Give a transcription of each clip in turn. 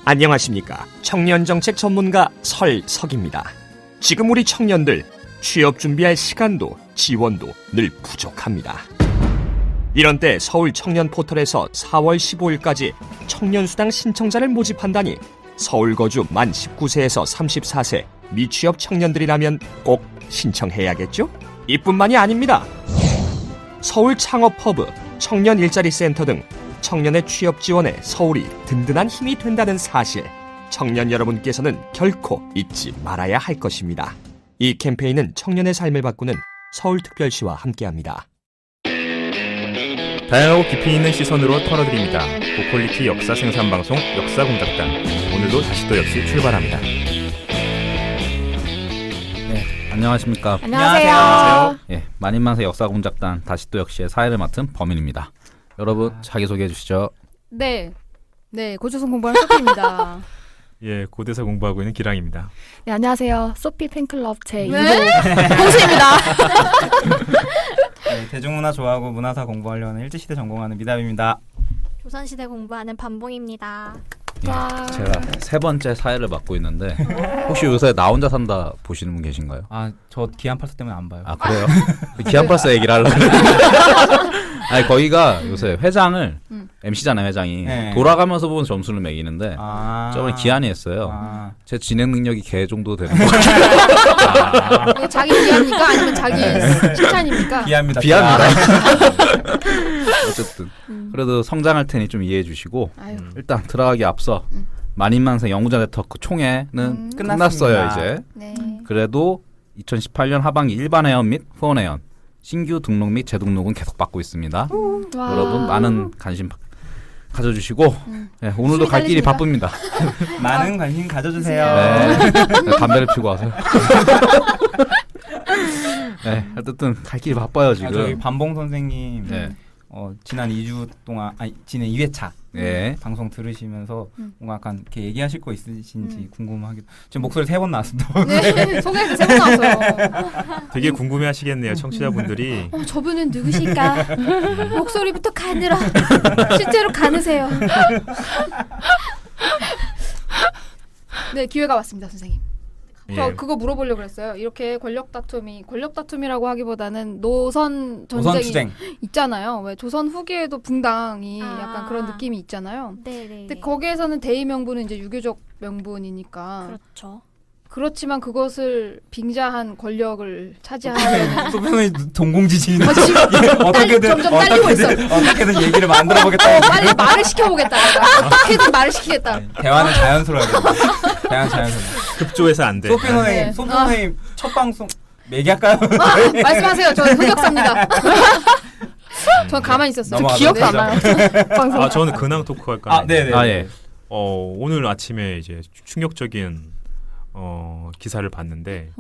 안녕하십니까. 청년정책 전문가 설석입니다. 지금 우리 청년들 취업 준비할 시간도 지원도 늘 부족합니다. 이런 때 서울 청년 포털에서 4월 15일까지 청년수당 신청자를 모집한다니 서울 거주 만 19세에서 34세 미취업 청년들이라면 꼭 신청해야겠죠? 이뿐만이 아닙니다. 서울 창업허브, 청년 일자리 센터 등 청년의 취업 지원에 서울이 든든한 힘이 된다는 사실, 청년 여러분께서는 결코 잊지 말아야 할 것입니다. 이 캠페인은 청년의 삶을 바꾸는 서울특별시와 함께합니다. 다양하고 깊이 있는 시선으로 털어드립니다. 고퀄리티 역사 생산 방송 역사공작단. 오늘도 다시 또 역시 출발합니다. 네, 안녕하십니까. 안녕하세요. 예, 만인만세 역사공작단 다시 또 역시의 사회를 맡은 범인입니다. 여러분 자기소개해 주시죠. 네, 고조선 공부하는 소피입니다. 예, 고대사 공부하고 있는 기랑입니다. 네, 안녕하세요. 소피 팬클럽 제2호 공수입니다. 네, 대중문화 좋아하고 문화사 공부하려는 일제시대 전공하는 미담입니다. 조선시대 공부하는 반봉입니다. 예, 제가 세 번째 사회를 맡고 있는데 혹시 요새 나 혼자 산다 보시는 분 계신가요? 아, 저 기안팔사 때문에 안 봐요. 아 그래요? 기안팔사 얘기를 하려고 아니 거기가 요새 회장을 MC잖아요 회장이. 네. 돌아가면서 보면 점수를 매기는데 저번에 기한이 했어요. 제 진행 능력이 개 정도 되는 거 같아요. 이거 자기 비하입니까? 아니면 자기 칭찬입니까? 비합니다. 어쨌든 그래도 성장할 테니 좀 이해해 주시고 아유. 일단 들어가기 앞서 만인만세 영웅자 네트워크 총회는 끝났어요 이제. 네. 그래도 2018년 하반기 일반 회원 및 후원 회원 신규 등록 및 재등록은 계속 받고 있습니다. 여러분 많은 관심 가져주시고 네, 오늘도 갈 길이 바쁩니다. 많은 관심 가져주세요. 네, 담배를 피고 와서요. 네, 어쨌든 갈 길이 바빠요 지금. 저희 반봉 선생님 네. 지난 2주 동안 지난 2회차 네. 방송 들으시면서 뭔가 약간 이렇게 얘기하실 거 있으신지 궁금하기도. 지금 목소리 3번 나왔습니다. 네, 소개해서 3번 나왔어요. 되게 궁금해하시겠네요, 청취자분들이. 저분은 누구실까? 목소리부터 가늘어. 실제로 가느세요. 네, 기회가 왔습니다, 선생님. 저 예. 그거 물어보려고 그랬어요. 이렇게 권력 다툼이라고 하기보다는 노선 전쟁이 투쟁. 있잖아요. 왜 조선 후기에도 붕당이 약간 그런 느낌이 있잖아요. 네네. 근데 거기에서는 대의 명분은 이제 유교적 명분이니까. 그렇죠. 그렇지만 그것을 빙자한 권력을 차지하려는 소변의 동공지진. 어떻게든 점점 딸리고 있어. 어떻게든 얘기를 만들어 보겠다. 빨리 말을 시켜보겠다. 어떻게든 말을 시키겠다. 대화는 자연스러워야 돼. 대화는 자연스러워. 급조해서 안 돼. 소피 선생님, 네. 소피 선생님 첫 방송 얘기할까요? 말씀하세요. 저는 흑역사입니다. 전 가만히 있었어요. 기억도 안 나요. 방송. 아, 저는 근황 토크 할까요? 아, 네네. 아 예. 오늘 아침에 이제 충격적인 기사를 봤는데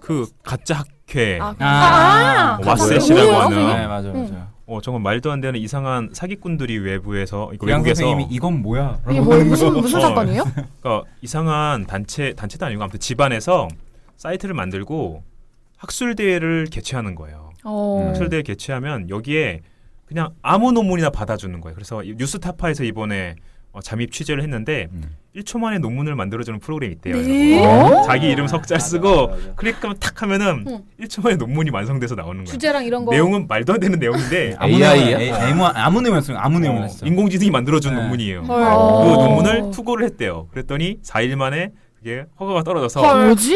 그 가짜 학회 왓셋이라고 하는 네, 맞아요. 정말 말도 안 되는 이상한 사기꾼들이 외부에서 기양 외국에서 선생님이 이건 뭐야? 이게 무슨 사건이에요? 그러니까 이상한 단체도 아니고 아무튼 집안에서 사이트를 만들고 학술 대회를 개최하는 거예요. 학술 대회 개최하면 여기에 그냥 아무 논문이나 받아주는 거예요. 그래서 뉴스타파에서 이번에 잠입 취재를 했는데 1초 만에 논문을 만들어주는 프로그램이 있대요. 그래서 자기 이름 석자 쓰고 클릭하면 탁 하면은 1초 만에 논문이 완성돼서 나오는 거예요. 주제랑 이런 거. 내용은 말도 안 되는 내용인데 아무 내용이었어요. 아무 내용을 했어요. 인공지능이 만들어준 논문이에요. 그 논문을 투고를 했대요. 그랬더니 4일 만에 그게 허가가 떨어져서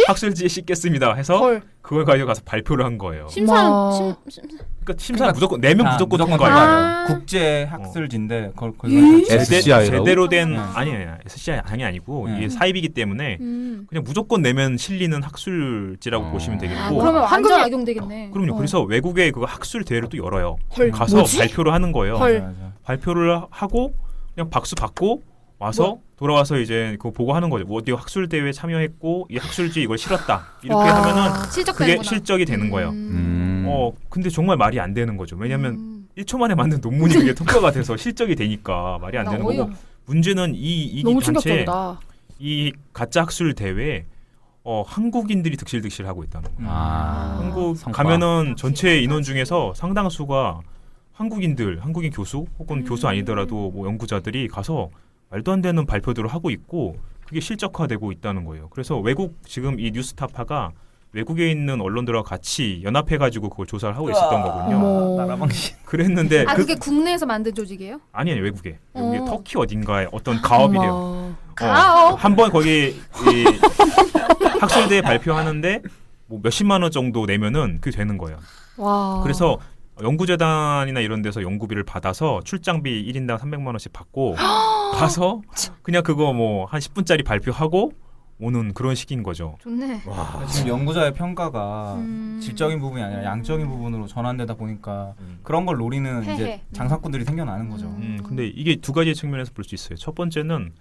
학술지에 씻겠습니다 해서 그걸 가지고 가서 발표를 한 거예요. 그러니까 심사 무조건 내면 무조건 통과해요. 국제 학술지인데 제대로 된 아니야 SCI 아니고 이게 사입이기 때문에 그냥 무조건 내면 실리는 학술지라고 보시면 되겠고. 그러면 완전 악용되겠네. 그럼요. 그래서 외국에 그 학술 대회를 또 열어요. 가서 발표를 하는 거예요. 발표를 하고 그냥 박수 받고 와서 돌아와서 이제 그거 보고 하는 거죠. 어디 학술 대회에 참여했고 이 학술지 이걸 실었다. 이렇게 하면은 그게 실적이 되는 거예요. 근데 정말 말이 안 되는 거죠. 왜냐하면 1초 만에 만든 논문이 그게 통과가 돼서 실적이 되니까 말이 안 되는 거고. 문제는 이 단체 이 가짜 학술 대회에 한국인들이 득실득실하고 있다는 거예요. 한국 가면은 전체 인원 중에서 상당수가 한국인 교수 혹은 교수 아니더라도 뭐 연구자들이 가서 말도 안 되는 발표들을 하고 있고 그게 실적화되고 있다는 거예요. 그래서 외국 지금 이 뉴스타파가 외국에 있는 언론들과 같이 연합해가지고 그걸 조사를 하고 있었던 거군요. 나라방식. 그랬는데 그게 국내에서 만든 조직이에요? 아니에요. 외국에 터키 어딘가에 어떤 가업이래요. 가업. 한번 거기 이 학술대회 발표하는데 뭐 몇십만 원 정도 내면은 그게 되는 거예요. 와. 그래서 연구재단이나 이런 데서 연구비를 받아서 출장비 1인당 300만 원씩 받고 가서 그냥 그거 뭐 한 10분짜리 발표하고 오는 그런 식인 거죠. 좋네. 와. 지금 연구자의 평가가 질적인 부분이 아니라 양적인 부분으로 전환되다 보니까 그런 걸 노리는 이제 장사꾼들이 생겨나는 거죠. 근데 이게 두 가지 측면에서 볼 수 있어요. 첫 번째는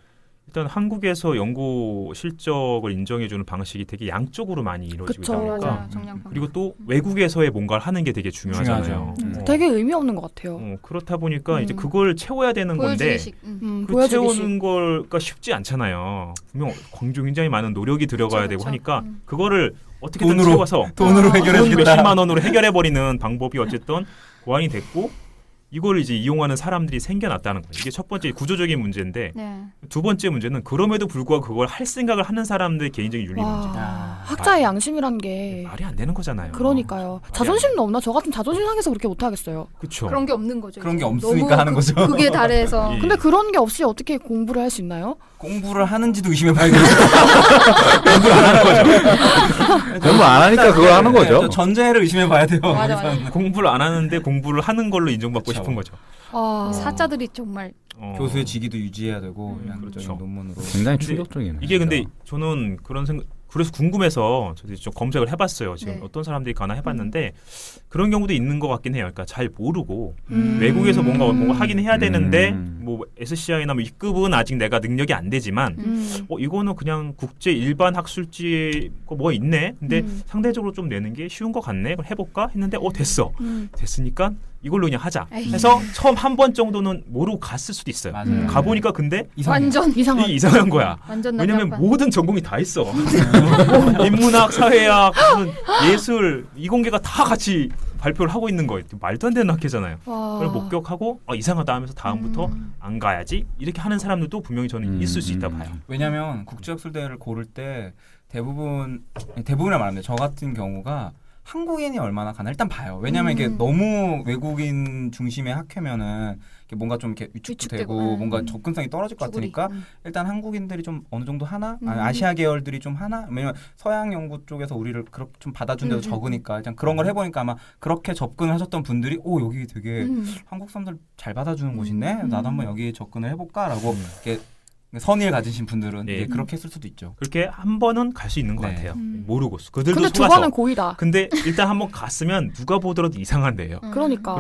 일단 한국에서 연구 실적을 인정해주는 방식이 되게 양쪽으로 많이 이루어지고 있다 보니까 그리고 또 외국에서의 뭔가를 하는 게 되게 중요하잖아요. 되게 의미 없는 것 같아요. 그렇다 보니까 이제 그걸 채워야 되는 건데 그 채우는 걸가 쉽지 않잖아요. 분명 굉장히 많은 노력이 들어가야 되고 하니까 그거를 어떻게든 채워서 돈으로 해결해주겠다. 몇십만 원으로 해결해버리는 방법이 어쨌든 고안이 됐고 이걸 이제 이용하는 사람들이 생겨났다는 거예요. 이게 첫 번째 구조적인 문제인데 두 번째 문제는 그럼에도 불구하고 그걸 할 생각을 하는 사람들의 개인적인 윤리 문제. 학자의 양심이란 게 말이 안 되는 거잖아요. 그러니까요. 자존심도 없나? 저 같은 자존심 상해서 그렇게 못 하겠어요. 그렇죠. 그런 게 없는 거죠. 그런 게 없으니까 하는 거죠. 그게 달해서. 예. 근데 그런 게 없이 어떻게 공부를 할 수 있나요? 공부를 하는지도 의심해봐야 되죠. 공부를 안 하는 거죠. 공부 안 하니까 그걸 하는 거죠. 전제를 의심해봐야 돼요. 맞아. 공부를 안 하는데 공부를 하는 걸로 인정받고 싶은 거죠. 사자들이 정말 교수의 직위도 유지해야 되고 양적인 그렇죠. 논문으로. 굉장히 충격적이네요. 이게 근데 저는 그런 생각 그래서 궁금해서 저도 좀 검색을 해봤어요. 지금 어떤 사람들이 가나 해봤는데 그런 경우도 있는 것 같긴 해요. 그러니까 잘 모르고 외국에서 뭔가 하긴 해야 되는데 뭐 SCI나 뭐 입급은 아직 내가 능력이 안 되지만 이거는 그냥 국제 일반 학술지 뭐가 있네. 근데 상대적으로 좀 내는 게 쉬운 것 같네. 그럼 해볼까 했는데 됐어. 됐으니까 이걸로 그냥 하자. 해서 처음 한 번 정도는 모르고 갔을 수도 있어요. 가보니까 근데 완전 이상한 거야. 완전 왜냐면 모든 전공이 다 있어. 인문학, 사회학, 예술, 이공계가 다 같이 발표를 하고 있는 거예요. 말도 안 되는 학회잖아요. 그걸 목격하고 이상하다 하면서 다음부터 안 가야지 이렇게 하는 사람들도 분명히 저는 있을 수 있다 봐요. 왜냐하면 국제학술대회를 고를 때 대부분을 말합니다. 저 같은 경우가 한국인이 얼마나 가나 일단 봐요. 왜냐하면 이게 너무 외국인 중심의 학회면은 뭔가 좀 이렇게 위축되고 뭔가 접근성이 떨어질 것 같으니까 일단 한국인들이 좀 어느 정도 하나, 아니, 아시아 계열들이 좀 하나. 왜냐면 서양 연구 쪽에서 우리를 그렇게 좀 받아준 데도 적으니까 일단 그런 걸 해보니까 아마 그렇게 접근하셨던 분들이 여기 되게 한국 사람들 잘 받아주는 곳이네. 나도 한번 여기 접근을 해볼까라고 이렇게. 선의를 가지신 분들은 이제 그렇게 했을 수도 있죠. 그렇게 한 번은 갈 수 있는 것 같아요. 모르고 그들도 근데 두 번은 고의다. 근데 일단 한번 갔으면 누가 보더라도 이상한데요. 그러니까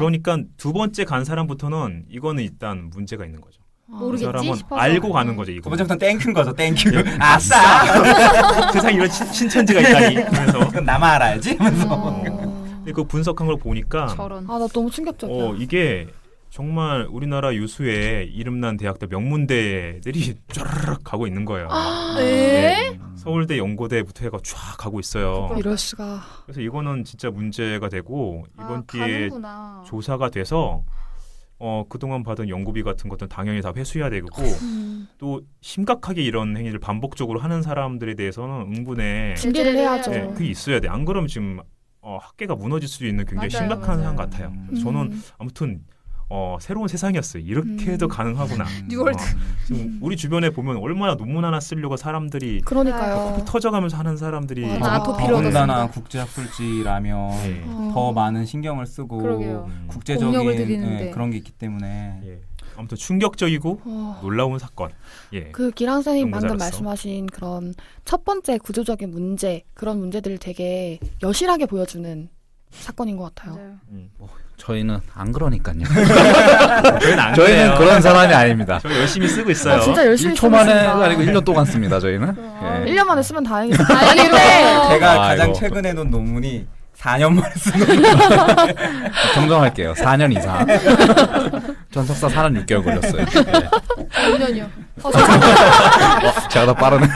두 번째 간 사람부터는 이거는 일단 문제가 있는 거죠. 모르겠지 그 사람은 싶어서. 알고 가는 거죠. 두 번째부터는 땡큐인 거죠. 땡큐. 아싸. 세상에 이런 신천지가 있다니. 그래서 그건 나만 알아야지. 근데 그 분석한 걸 보니까 나 너무 충격적이야. 이게 정말 우리나라 유수의 이름난 대학들 명문대들이 쫙 가고 있는 거예요. 네. 서울대, 연고대부터 해가 쫙 가고 있어요. 이럴 수가. 그래서 이거는 진짜 문제가 되고 이번 기회에 가는구나. 조사가 돼서 그동안 받은 연구비 같은 것들은 당연히 다 회수해야 되고 또 심각하게 이런 행위를 반복적으로 하는 사람들에 대해서는 응분에 준비를 해야죠. 그게 있어야 돼. 안 그러면 지금 학계가 무너질 수 있는 굉장히 심각한 상황 같아요. 그래서 저는 아무튼 새로운 세상이었어요. 이렇게도 가능하구나. 뉴월드. 지금 우리 주변에 보면 얼마나 논문 하나 쓰려고 사람들이 그러니까요. 터져가면서 하는 사람들이 더군다나 국제학술지라면 더 많은 신경을 쓰고 국제적인 그런 게 있기 때문에 아무튼 충격적이고 놀라운 사건. 그 기랑 선생님 방금 말씀하신 그런 첫 번째 구조적인 문제 그런 문제들을 되게 여실하게 보여주는 사건인 것 같아요. 저희는 안 그러니까요. 저희는 그런 사람이 아닙니다. 저희 열심히 쓰고 있어요. 진짜 열심히 1초 만에가 아니고 1년 동안 씁니다. 저희는. 1년 만에 쓰면 다행이죠. 제가 가장 최근에 놓은 논문이 4년 만에 쓴 논문. 정정할게요. 4년 이상. 전 석사 4년 6개월 걸렸어요. 5년이요. 제가 더 빠르네.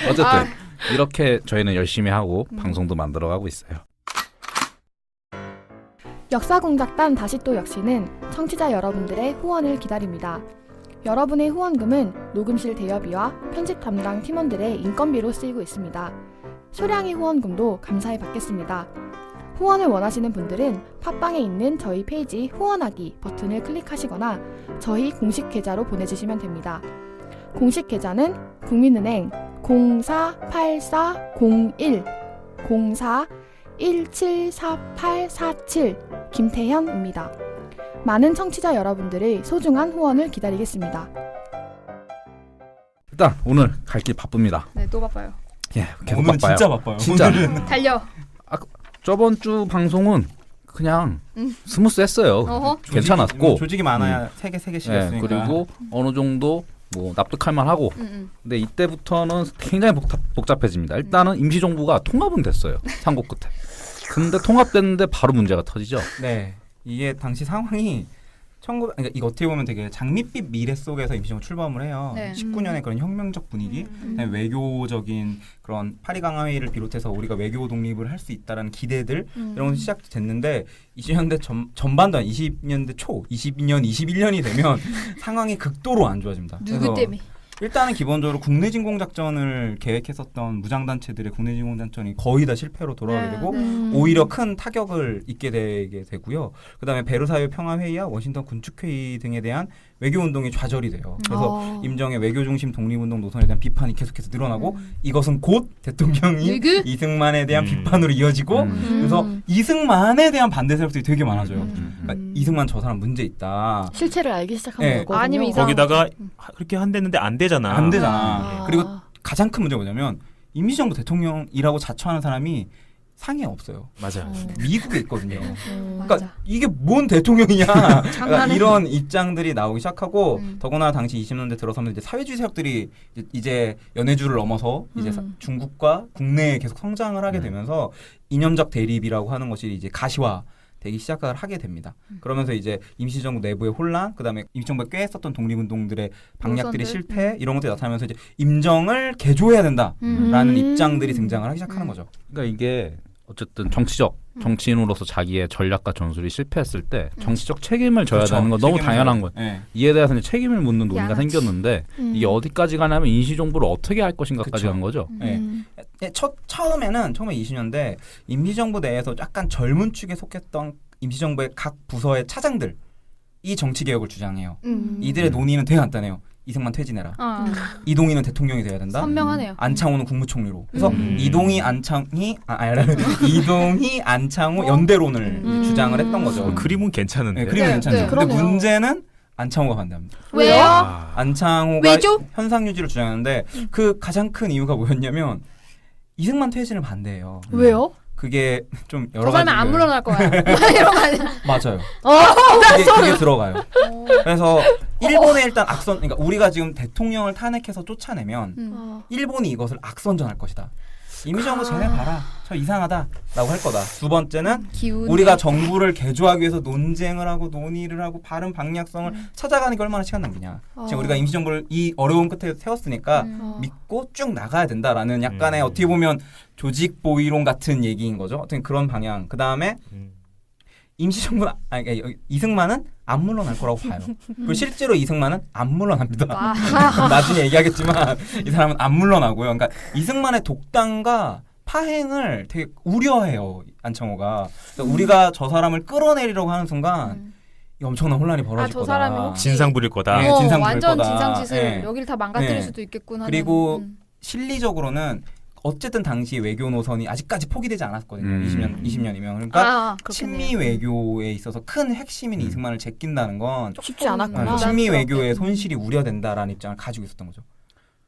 어쨌든 이렇게 저희는 열심히 하고 방송도 만들어가고 있어요. 역사공작단 다시 또 역시는 청취자 여러분들의 후원을 기다립니다. 여러분의 후원금은 녹음실 대여비와 편집 담당 팀원들의 인건비로 쓰이고 있습니다. 소량의 후원금도 감사히 받겠습니다. 후원을 원하시는 분들은 팟빵에 있는 저희 페이지 후원하기 버튼을 클릭하시거나 저희 공식 계좌로 보내주시면 됩니다. 공식 계좌는 국민은행 048401 04174847 김태현입니다. 많은 청취자 여러분들의 소중한 후원을 기다리겠습니다. 일단 오늘 갈 길 바쁩니다. 네, 또 바빠요. 예, 계속 오늘은 바빠요. 진짜 바빠요. 진짜. 달려. 저번 주 방송은 그냥 스무스했어요. 어허. 괜찮았고 조직이 많아야 세 개씩 예, 했으니까. 그리고 어느 정도 뭐 납득할 만하고 근데 이때부터는 굉장히 복잡해집니다. 일단은 임시정부가 통합은 됐어요. 상고 끝에. 근데 통합됐는데 바로 문제가 터지죠. 네. 이게 당시 상황이 그러니까 이거 어떻게 보면 되게 장밋빛 미래 속에서 임시정부 출범을 해요. 네. 19년의 그런 혁명적 분위기, 그다음에 외교적인 그런 파리 강화회의를 비롯해서 우리가 외교 독립을 할 수 있다라는 기대들 이런 것이 시작됐는데 20년대 전반도 20년대 초, 22년, 21년이 되면 상황이 극도로 안 좋아집니다. 누구 때문에? 일단은 기본적으로 국내 진공 작전을 계획했었던 무장단체들의 국내 진공 작전이 거의 다 실패로 돌아가게 되고 오히려 큰 타격을 입게 되게 되고요. 그다음에 베르사유 평화회의와 워싱턴 군축회의 등에 대한 외교운동이 좌절이 돼요. 그래서 임정의 외교중심 독립운동 노선에 대한 비판이 계속해서 늘어나고 이것은 곧 대통령이 이승만에 대한 비판으로 이어지고 그래서 이승만에 대한 반대 세력들이 되게 많아져요. 그러니까 이승만 저 사람 문제 있다. 실체를 알기 시작한 네. 거거든요. 아니면 거기다가 그렇게 한댔는데 안 되잖아. 안 되잖아. 그리고 가장 큰 문제가 뭐냐면 임시정부 대통령이라고 자처하는 사람이 상에 없어요. 맞아. 미국에 있거든요. 그러니까 맞아. 이게 뭔 대통령이냐. 그러니까 장난해. 이런 입장들이 나오기 시작하고 더구나 당시 20년대 들어서면 이제 사회주의 세력들이 이제 연해주를 넘어서 이제 중국과 국내에 계속 성장을 하게 되면서 이념적 대립이라고 하는 것이 이제 가시화 되기 시작을 하게 됩니다. 그러면서 이제 임시정부 내부의 혼란, 그다음에 임시정부에 꾀했었던 독립운동들의 방략들이 실패 이런 것들이 나타나면서 이제 임정을 개조해야 된다라는 입장들이 등장을 하기 시작하는 거죠. 그러니까 이게 어쨌든 정치인으로서 자기의 전략과 전술이 실패했을 때 정치적 책임을 져야 그렇죠. 되는 건 너무 책임을 당연한 져야 거예요. 네. 이에 대해서 이제 책임을 묻는 논의가 양아치. 생겼는데 이게 어디까지 가냐면 임시정부를 어떻게 할 것인가까지 그쵸. 간 거죠. 네. 처음에 20년대 임시정부 내에서 약간 젊은 축에 속했던 임시정부의 각 부서의 차장들 이 정치개혁을 주장해요. 이들의 논의는 되게 간단해요. 이승만 퇴진해라. 이동희는 대통령이 돼야 된다. 선명하네요. 안창호는 국무총리로. 그래서 이동희 안창호 연대론을 이제 주장을 했던 거죠. 그림은 괜찮은데. 네, 그림은 괜찮죠. 네, 근데 그러네요. 문제는 안창호가 반대합니다. 왜요? 안창호가 왜죠? 현상 유지를 주장하는데 그 가장 큰 이유가 뭐였냐면 이승만 퇴진을 반대해요. 왜요? 그게 좀 여러 저 사람은 가지 안 물러날 거야. 이런 거 아니야. 맞아요. 그게 들어가요. 그래서 일본에 일단 그러니까 우리가 지금 대통령을 탄핵해서 쫓아내면 일본이 이것을 악선전할 것이다. 임시정부 쟤네 봐라. 저 이상하다라고 할 거다. 두 번째는 기운이. 우리가 정부를 개조하기 위해서 논쟁을 하고 논의를 하고 바른 방향성을 찾아가는 게 얼마나 시간 낭비냐. 지금 우리가 임시정부를 이 어려운 끝에 세웠으니까 믿고 쭉 나가야 된다라는 약간의 어떻게 보면 조직 보이론 같은 얘기인 거죠. 어떤 그런 방향. 그 다음에 임시정부는 이승만은 안 물러날 거라고 봐요. 그리고 실제로 이승만은 안 물러납니다. 나중에 얘기하겠지만 이 사람은 안 물러나고요. 그러니까 이승만의 독단과 파행을 되게 우려해요. 안창호가. 그러니까 우리가 저 사람을 끌어내리려고 하는 순간 이 엄청난 혼란이 벌어질 저 거다. 사람이 혹시 진상 부릴 거다. 네, 진상 부릴 완전 거다. 진상짓을 네. 여기를 다 망가뜨릴 네. 수도 있겠군 하는. 그리고 실리적으로는 어쨌든 당시 외교 노선이 아직까지 포기되지 않았거든요. 20년이면. 그러니까 친미 외교에 있어서 큰 핵심인 이승만을 제낀다는 건 쉽지 않았구나. 친미 외교의 손실이 우려된다라는 입장을 가지고 있었던 거죠.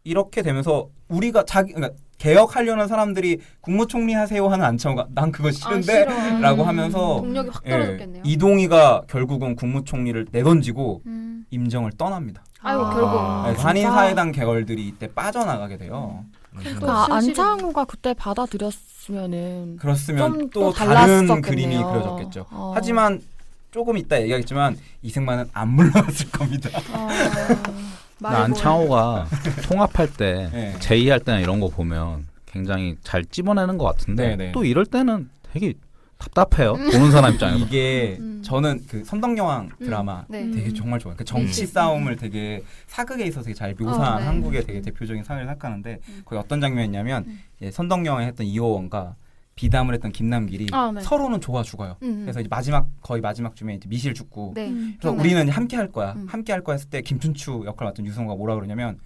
이렇게 되면서 우리가 그러니까 개혁하려는 사람들이 국무총리 하세요 하는 안창호가 난 그거 싫은데 라고 하면서 동력이 확 떨어졌겠네요. 이동희가 결국은 국무총리를 내던지고 임정을 떠납니다. 아이고 결국. 한인사회당 계열들이 이때 빠져나가게 돼요. 그러니까 안창호가 그때 받아들였으면은 그렇으면 또 다른 달랐었겠네요. 그림이 그려졌겠죠. 하지만 조금 이따 얘기하겠지만 이승만은 안 물러났을 겁니다. 안창호가 통합할 때 네. 제의할 때나 이런 거 보면 굉장히 잘 찝어내는 것 같은데 네. 또 이럴 때는 되게 답답해요. 보는 사람 입장에서. 이게 저는 그 선덕여왕 드라마 네. 되게 정말 좋아요. 그 정치 싸움을 되게 사극에 있어서 되게 잘 묘사한 네. 한국의 되게 대표적인 사회를 생각하는데 거기 어떤 장면이냐면 선덕여왕에 했던 이호원과 비담을 했던 김남길이 네. 서로는 좋아 죽어요. 그래서 이제 거의 마지막 쯤에 이제 미실 죽고 네. 그래서 우리는 함께 할 거야. 함께 할 거야 했을 때 김춘추 역할 맡은 유성우가 뭐라 그러냐면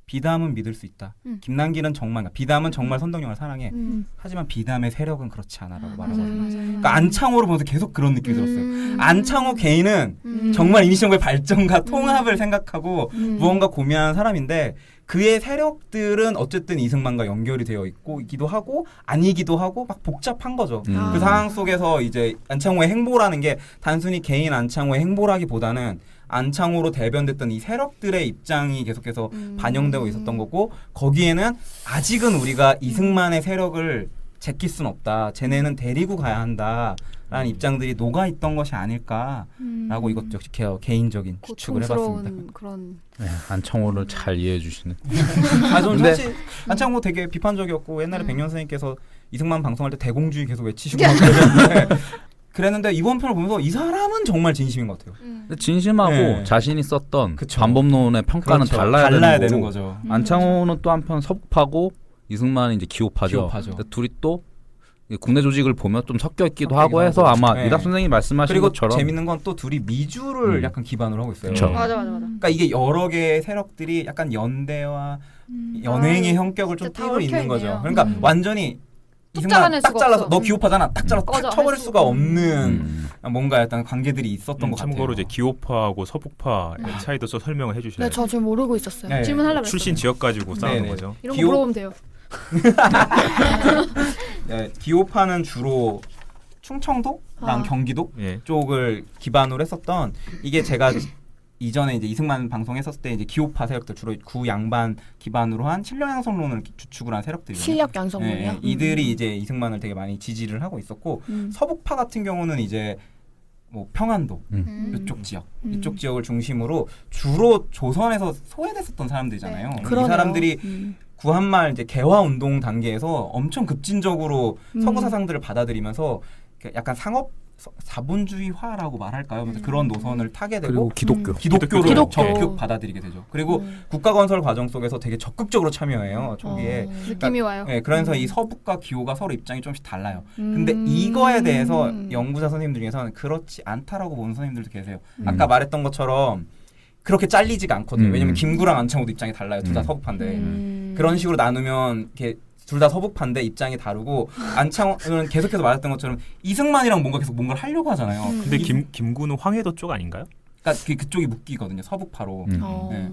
비담은 믿을 수 있다. 김남길은 정말 비담은 정말 선덕여왕을 사랑해. 하지만 비담의 세력은 그렇지 않아라고 말하거든요. 그러니까 안창호를 보면서 계속 그런 느낌이 들었어요. 안창호 개인은 정말 임시정부의 발전과 통합을 생각하고 무언가 고민하는 사람인데 그의 세력들은 어쨌든 이승만과 연결이 되어 있기도 하고 아니기도 하고 막 복잡한 거죠. 그 상황 속에서 이제 안창호의 행보라는 게 단순히 개인 안창호의 행보라기보다는 안창호로 대변됐던 이 세력들의 입장이 계속해서 반영되고 있었던 거고 거기에는 아직은 우리가 이승만의 세력을 제낄 순 없다. 쟤네는 데리고 가야 한다라는 입장들이 녹아있던 것이 아닐까라고 이것도 역시 개인적인 추측을 해봤습니다. 그런 네, 안창호를 잘 이해해 주시는. 저는 사실 안창호 되게 비판적이었고 옛날에 백년 선생님께서 이승만 방송할 때 대공주의 계속 외치시고 막 그랬는데 이번 편을 보면서 이 사람은 정말 진심인 것 같아요. 진심하고 네. 자신이 썼던 그쵸. 반법론의 평가는 그렇죠. 달라야 되는 거죠. 안창호는 또 한편 서북파고 이승만이 이제 기호파죠. 근데 둘이 또 국내 조직을 보면 좀 섞여 있기도 하고 해서 아마 네. 이답 선생님이 말씀하신 그리고 것처럼 재밌는 건 또 둘이 미주를 약간 기반으로 하고 있어요. 그쵸. 맞아. 그러니까 이게 여러 개의 세력들이 약간 연대와 연행의 형격을 좀 진짜 다 띠고 있는 얽혀있네요. 거죠. 그러니까 완전히 뚝 이승만 잘라낼 딱 수가 잘라서 없어. 너 기호파잖아. 딱 잘라서 꺼져, 딱 쳐버릴 할 수가 수가 없는 뭔가 약간 관계들이 있었던 것 같아요. 참고로 이제 기호파하고 서북파의 차이도 또 설명을 해주셔야 네, 돼요. 저 지금 모르고 있었어요. 네. 질문하려고 출신 지역 가지고 싸우는 네네. 거죠. 이런 거 물어보면 돼요. 네, 기호파는 주로 충청도랑 경기도 예. 쪽을 기반으로 했었던 이게 제가 이전에 이제 이승만 방송했었을 때 이제 기호파 세력들 주로 구 양반 기반으로 한 실력 양성론을 주축을 한 세력들이에요. 실력 양성론이요? 이들이 이제 이승만을 되게 많이 지지를 하고 있었고 서북파 같은 경우는 이제 뭐 평안도 이쪽 지역 이쪽 지역을 중심으로 주로 조선에서 소외됐었던 사람들이잖아요. 이 그러네요. 사람들이 구한말 이제 개화 운동 단계에서 엄청 급진적으로 서구 사상들을 받아들이면서 약간 상업 자본주의화라고 말할까요? 그래서 그런 노선을 타게 되고 그리고 기독교. 기독교를 기독교. 적극 받아들이게 되죠. 그리고 국가 건설 과정 속에서 되게 적극적으로 참여해요. 초기에. 느낌이 와요. 네, 그러면서 이 서북과 기호가 서로 입장이 좀씩 달라요. 근데 이거에 대해서 연구자 선생님들 중에서는 그렇지 않다라고 보는 선생님들도 계세요. 아까 말했던 것처럼 그렇게 잘리지가 않거든요. 왜냐면 김구랑 안창호도 입장이 달라요. 둘 다 서북파인데. 그런 식으로 나누면 이렇게 둘 다 서북파인데 입장이 다르고 안창호는 계속해서 말했던 것처럼 이승만이랑 뭔가 뭔가를 하려고 하잖아요. 근데 김구는 황해도 쪽 아닌가요? 그러니까 그쪽이 묶이거든요. 서북파로. 네.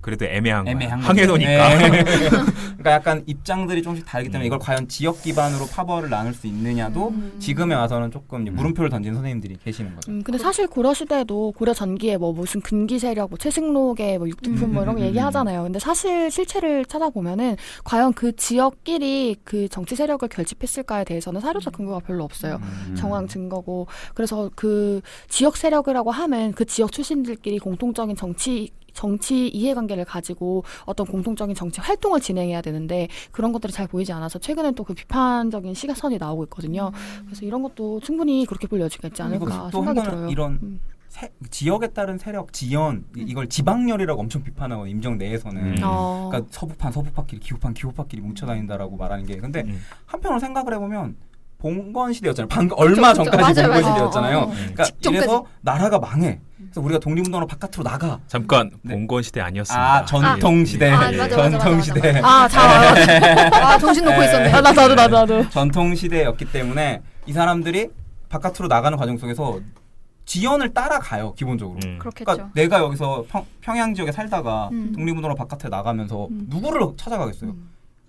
그래도 애매한 거죠. 황해도니까. 네. 그러니까 약간 입장들이 조금씩 다르기 때문에 이걸 과연 지역 기반으로 파벌을 나눌 수 있느냐도 지금에 와서는 조금 물음표를 던지는 선생님들이 계시는 거죠. 근데 사실 고려 시대에도 고려 전기에 뭐 무슨 근기 세력, 뭐 최승록의 뭐 육두품 뭐 이런 거 얘기하잖아요. 근데 사실 실체를 찾아보면은 과연 그 지역끼리 그 정치 세력을 결집했을까에 대해서는 사료적 근거가 별로 없어요. 정황 증거고. 그래서 그 지역 세력이라고 하면 그 지역 출신들끼리 공통적인 정치 이해관계를 가지고 어떤 공통적인 정치 활동을 진행해야 되는데 그런 것들이 잘 보이지 않아서 최근에 또 그 비판적인 시각선이 나오고 있거든요. 그래서 이런 것도 충분히 그렇게 볼 여지가 있지 않을까 또 생각이 한번은 들어요. 이런 지역에 따른 세력, 지연 이걸 지방렬이라고 엄청 비판하고 임정 내에서는 그러니까 서북파끼리 기호파끼리 뭉쳐다닌다라고 말하는 게 근데 한편으로 생각을 해보면 봉건 시대였잖아요. 얼마 전까지 봉건 시대였잖아요. 그러니까 이래서 나라가 망해. 그래서 우리가 독립운동으로 바깥으로 나가. 잠깐 봉건 시대 아니었습니다. 아 전통 시대. 전통 시대. 정신 놓고 있었네. 나도. 전통 시대였기 때문에 이 사람들이 바깥으로 나가는 과정 속에서 지연을 따라가요. 기본적으로. 그렇겠죠. 그러니까 내가 여기서 평양 지역에 살다가 독립운동으로 바깥에 나가면서 누구를 찾아가겠어요?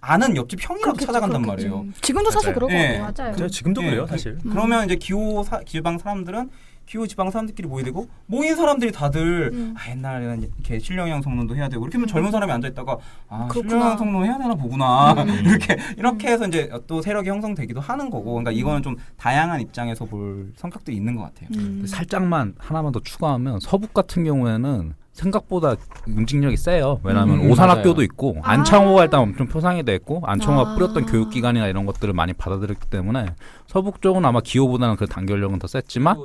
아는 옆집 형이라도 찾아간단 말이에요. 지금도 사실 그럴 것 같아요. 맞아요. 지금도 그래요, 사실. 그러면 이제 지방 사람들은 기호 지방 사람들끼리 모이되고 모인 사람들이 다들 옛날에는 이렇게 신령양 성론도 해야 되고 이렇게 하면 젊은 사람이 앉아 있다가 신령양 성론 해야 되나 보구나 이렇게 해서 이제 또 세력이 형성되기도 하는 거고 그러니까 이거는 좀 다양한 입장에서 볼 성격도 있는 것 같아요. 살짝만 하나만 더 추가하면 서북 같은 경우에는 생각보다 응징력이 세요. 왜냐하면 맞아요. 오산학교도 있고 아. 안창호가 일단 엄청 표상이 돼 있고 안창호가 아. 뿌렸던 교육기관이나 이런 것들을 많이 받아들였기 때문에 서북 쪽은 아마 기호보다는 그 단결력은 더 셌지만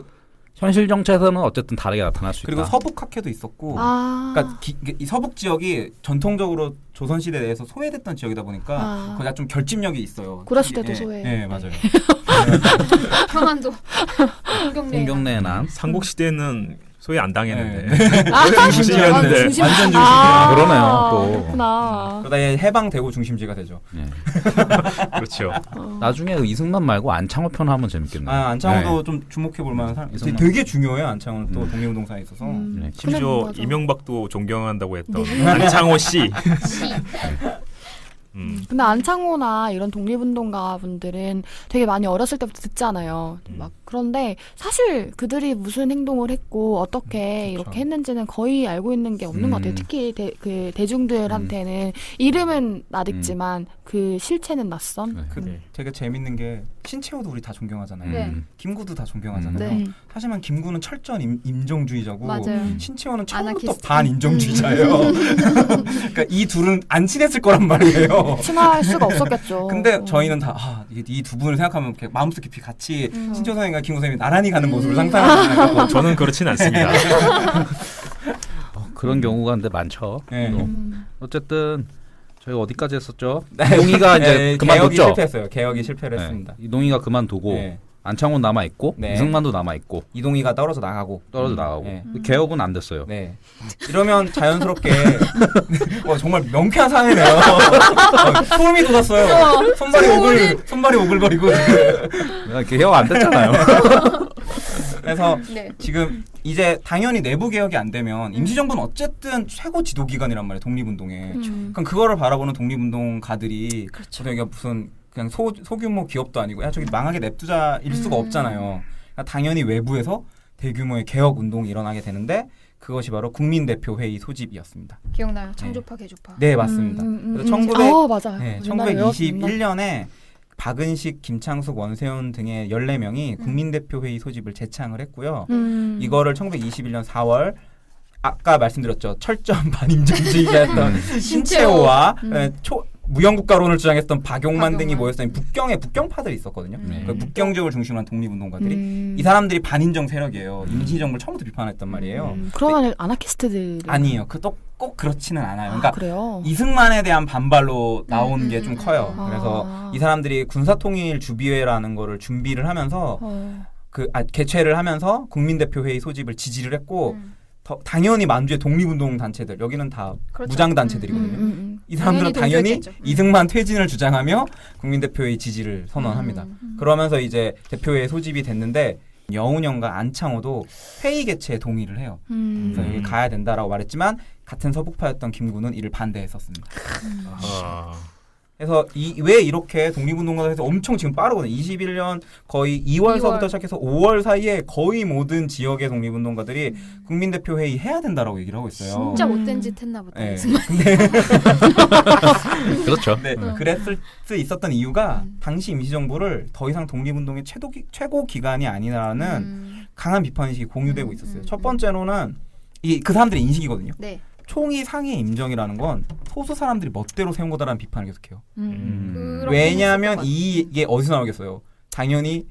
현실 정체에서는 어쨌든 다르게 나타날 수 있다. 그리고 서북학회도 있었고 그러니까 이 서북 지역이 전통적으로 조선시대 내에서 소외됐던 지역이다 보니까 거기가 좀 결집력이 있어요. 구라시대도 예, 소외. 네, 맞아요. 평안도 홍경래의 난 삼국시대는 소외 안 당했는데. 중심지였는데 중심- 완전 중심지. 그러네요, 또. 그렇구나. 그러다 해방 대구 중심지가 되죠. 네. 그렇죠. 나중에 이승만 말고 안창호 편 하면 재밌겠네요. 안창호도 좀 주목해 볼 만한 사람. 이승만. 되게 중요해요. 안창호는 또 독립운동사에 있어서. 네. 심지어 맞아. 이명박도 존경한다고 했던 안창호 씨. 근데 안창호나 이런 독립운동가 분들은 되게 많이 어렸을 때부터 듣잖아요. 막 그런데 사실 그들이 무슨 행동을 했고 어떻게 이렇게 했는지는 거의 알고 있는 게 없는 것 같아요. 특히 그 대중들한테는 이름은 낯익지만 그 실체는 낯선. 네. 되게 재밌는 게 신채호도 우리 다 존경하잖아요. 네. 김구도 다 존경하잖아요. 네. 하지만 김구는 철저한 임정주의자고 맞아요. 신채호는 처음부터 아나키스트. 반인정주의자예요. 그러니까 이 둘은 안 친했을 거란 말이에요. 친할 수가 없었겠죠. 근데 저희는 다 이 두 분을 생각하면 이렇게 마음속 깊이 같이 신채호 선생님과 김구 선생님이 나란히 가는 모습을 상상하잖아요. 저는 그렇진 않습니다. 그런 경우가 근데 많죠. 네. 또. 어쨌든 저희가 어디까지 했었죠? 이동희가 이제 개혁이 그만뒀죠. 실패했어요. 개혁이 실패를 했습니다. 이동희가 그만두고 네. 안창호 남아 있고 네. 이승만도 남아 있고 이동희가 떨어져 나가고 나가고 네. 개혁은 안 됐어요. 네. 이러면 자연스럽게 정말 명쾌한 사회네요. 소름이 돋았어요. 손발이 오글거리고 개혁 안 됐잖아요. 그래서 네. 지금 이제 당연히 내부 개혁이 안 되면 임시정부는 어쨌든 최고 지도기관이란 말이에요. 독립운동에. 그럼 그거를 바라보는 독립운동가들이 저희가 무슨 그냥 소규모 기업도 아니고 야 저기 망하게 냅두자일 수가 없잖아요. 그러니까 당연히 외부에서 대규모의 개혁 운동이 일어나게 되는데 그것이 바로 국민대표회의 소집이었습니다. 기억나요? 창조파 개조파. 네, 맞습니다. 그래서 맞아. 네, 1921년에 박은식, 김창숙, 원세훈 등의 14명이 국민대표회의 소집을 제창을 했고요. 이거를 1921년 4월 아까 말씀드렸죠. 철저한 반임정주의자였던 신채호와 무형국가론을 주장했던 박용만 등이 모였던 북경에 북경파들이 있었거든요. 그 북경적을 중심으로 한 독립운동가들이 이 사람들이 반인정 세력이에요. 임시정부를 처음부터 비판했단 말이에요. 그러면 아나키스트들 아니에요. 꼭 그렇지는 않아요. 그러니까 그래요? 이승만에 대한 반발로 나온 게 좀 커요. 아. 그래서 이 사람들이 군사통일 주비회라는 거를 준비를 하면서 개최를 하면서 국민대표회의 소집을 지지를 했고 당연히 만주의 독립운동 단체들 여기는 다 그렇죠. 무장 단체들이거든요. 이 사람들은 당연히 이승만 퇴진을 주장하며 국민대표회의 지지를 선언합니다. 그러면서 이제 대표회의 소집이 됐는데 여운형과 안창호도 회의 개최에 동의를 해요. 그래서 여기 가야 된다라고 말했지만 같은 서북파였던 김구는 이를 반대했었습니다. 그래서 왜 이렇게 독립운동가에서 엄청 지금 빠르거든요. 21년 거의 2월서부터 시작해서 5월 사이에 거의 모든 지역의 독립운동가들이 국민대표회의 해야 된다라고 얘기를 하고 있어요. 진짜 못된 짓 했나 보다. 네. 근데 그렇죠. 네, 그랬을 수 있었던 이유가 당시 임시정부를 더 이상 독립운동의 최고 기관이 아니라는 강한 비판의식이 공유되고 있었어요. 첫 번째로는 그 사람들의 인식이거든요. 네. 총이 상해 임정이라는 건 소수 사람들이 멋대로 세운 거다라는 비판을 계속해요. 왜냐하면 이게 어디서 나오겠어요? 당연히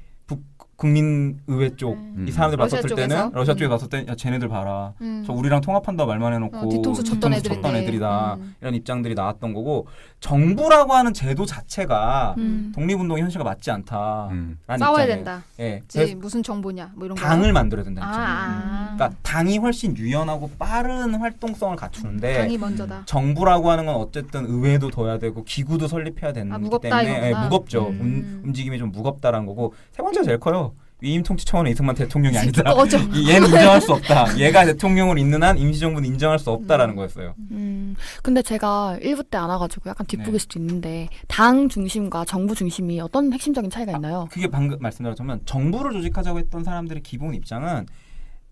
국민의회 쪽 이 사람들 봤었을 때는 러시아 쪽에 봤을 때는 야 쟤네들 봐라. 저 우리랑 통합한다 말만 해놓고 뒤통수 쳤던 애들이다. 이런 입장들이 나왔던 거고 정부라고 하는 제도 자체가 독립운동의 현실과 맞지 않다. 싸워야 입장이에요. 된다. 예. 무슨 정보냐 뭐 이런 당을 만들어야 된다는 입장. 그러니까 당이 훨씬 유연하고 빠른 활동성을 갖추는데 당이 먼저다. 정부라고 하는 건 어쨌든 의회도 둬야 되고 기구도 설립해야 되기 때문에 무겁죠. 움직임이 좀 무겁다라는 거고 세 번째가 제일 커요. 위임 통치 차원의 이승만 대통령이 아니다. 얘는 인정할 수 없다. 얘가 대통령을 잇는 한 임시정부는 인정할 수 없다라는 거였어요. 근데 제가 1부 때 안 와가지고 약간 뒷북일 수도 있는데 당 중심과 정부 중심이 어떤 핵심적인 차이가 있나요? 그게 방금 말씀드렸지만 정부를 조직하자고 했던 사람들의 기본 입장은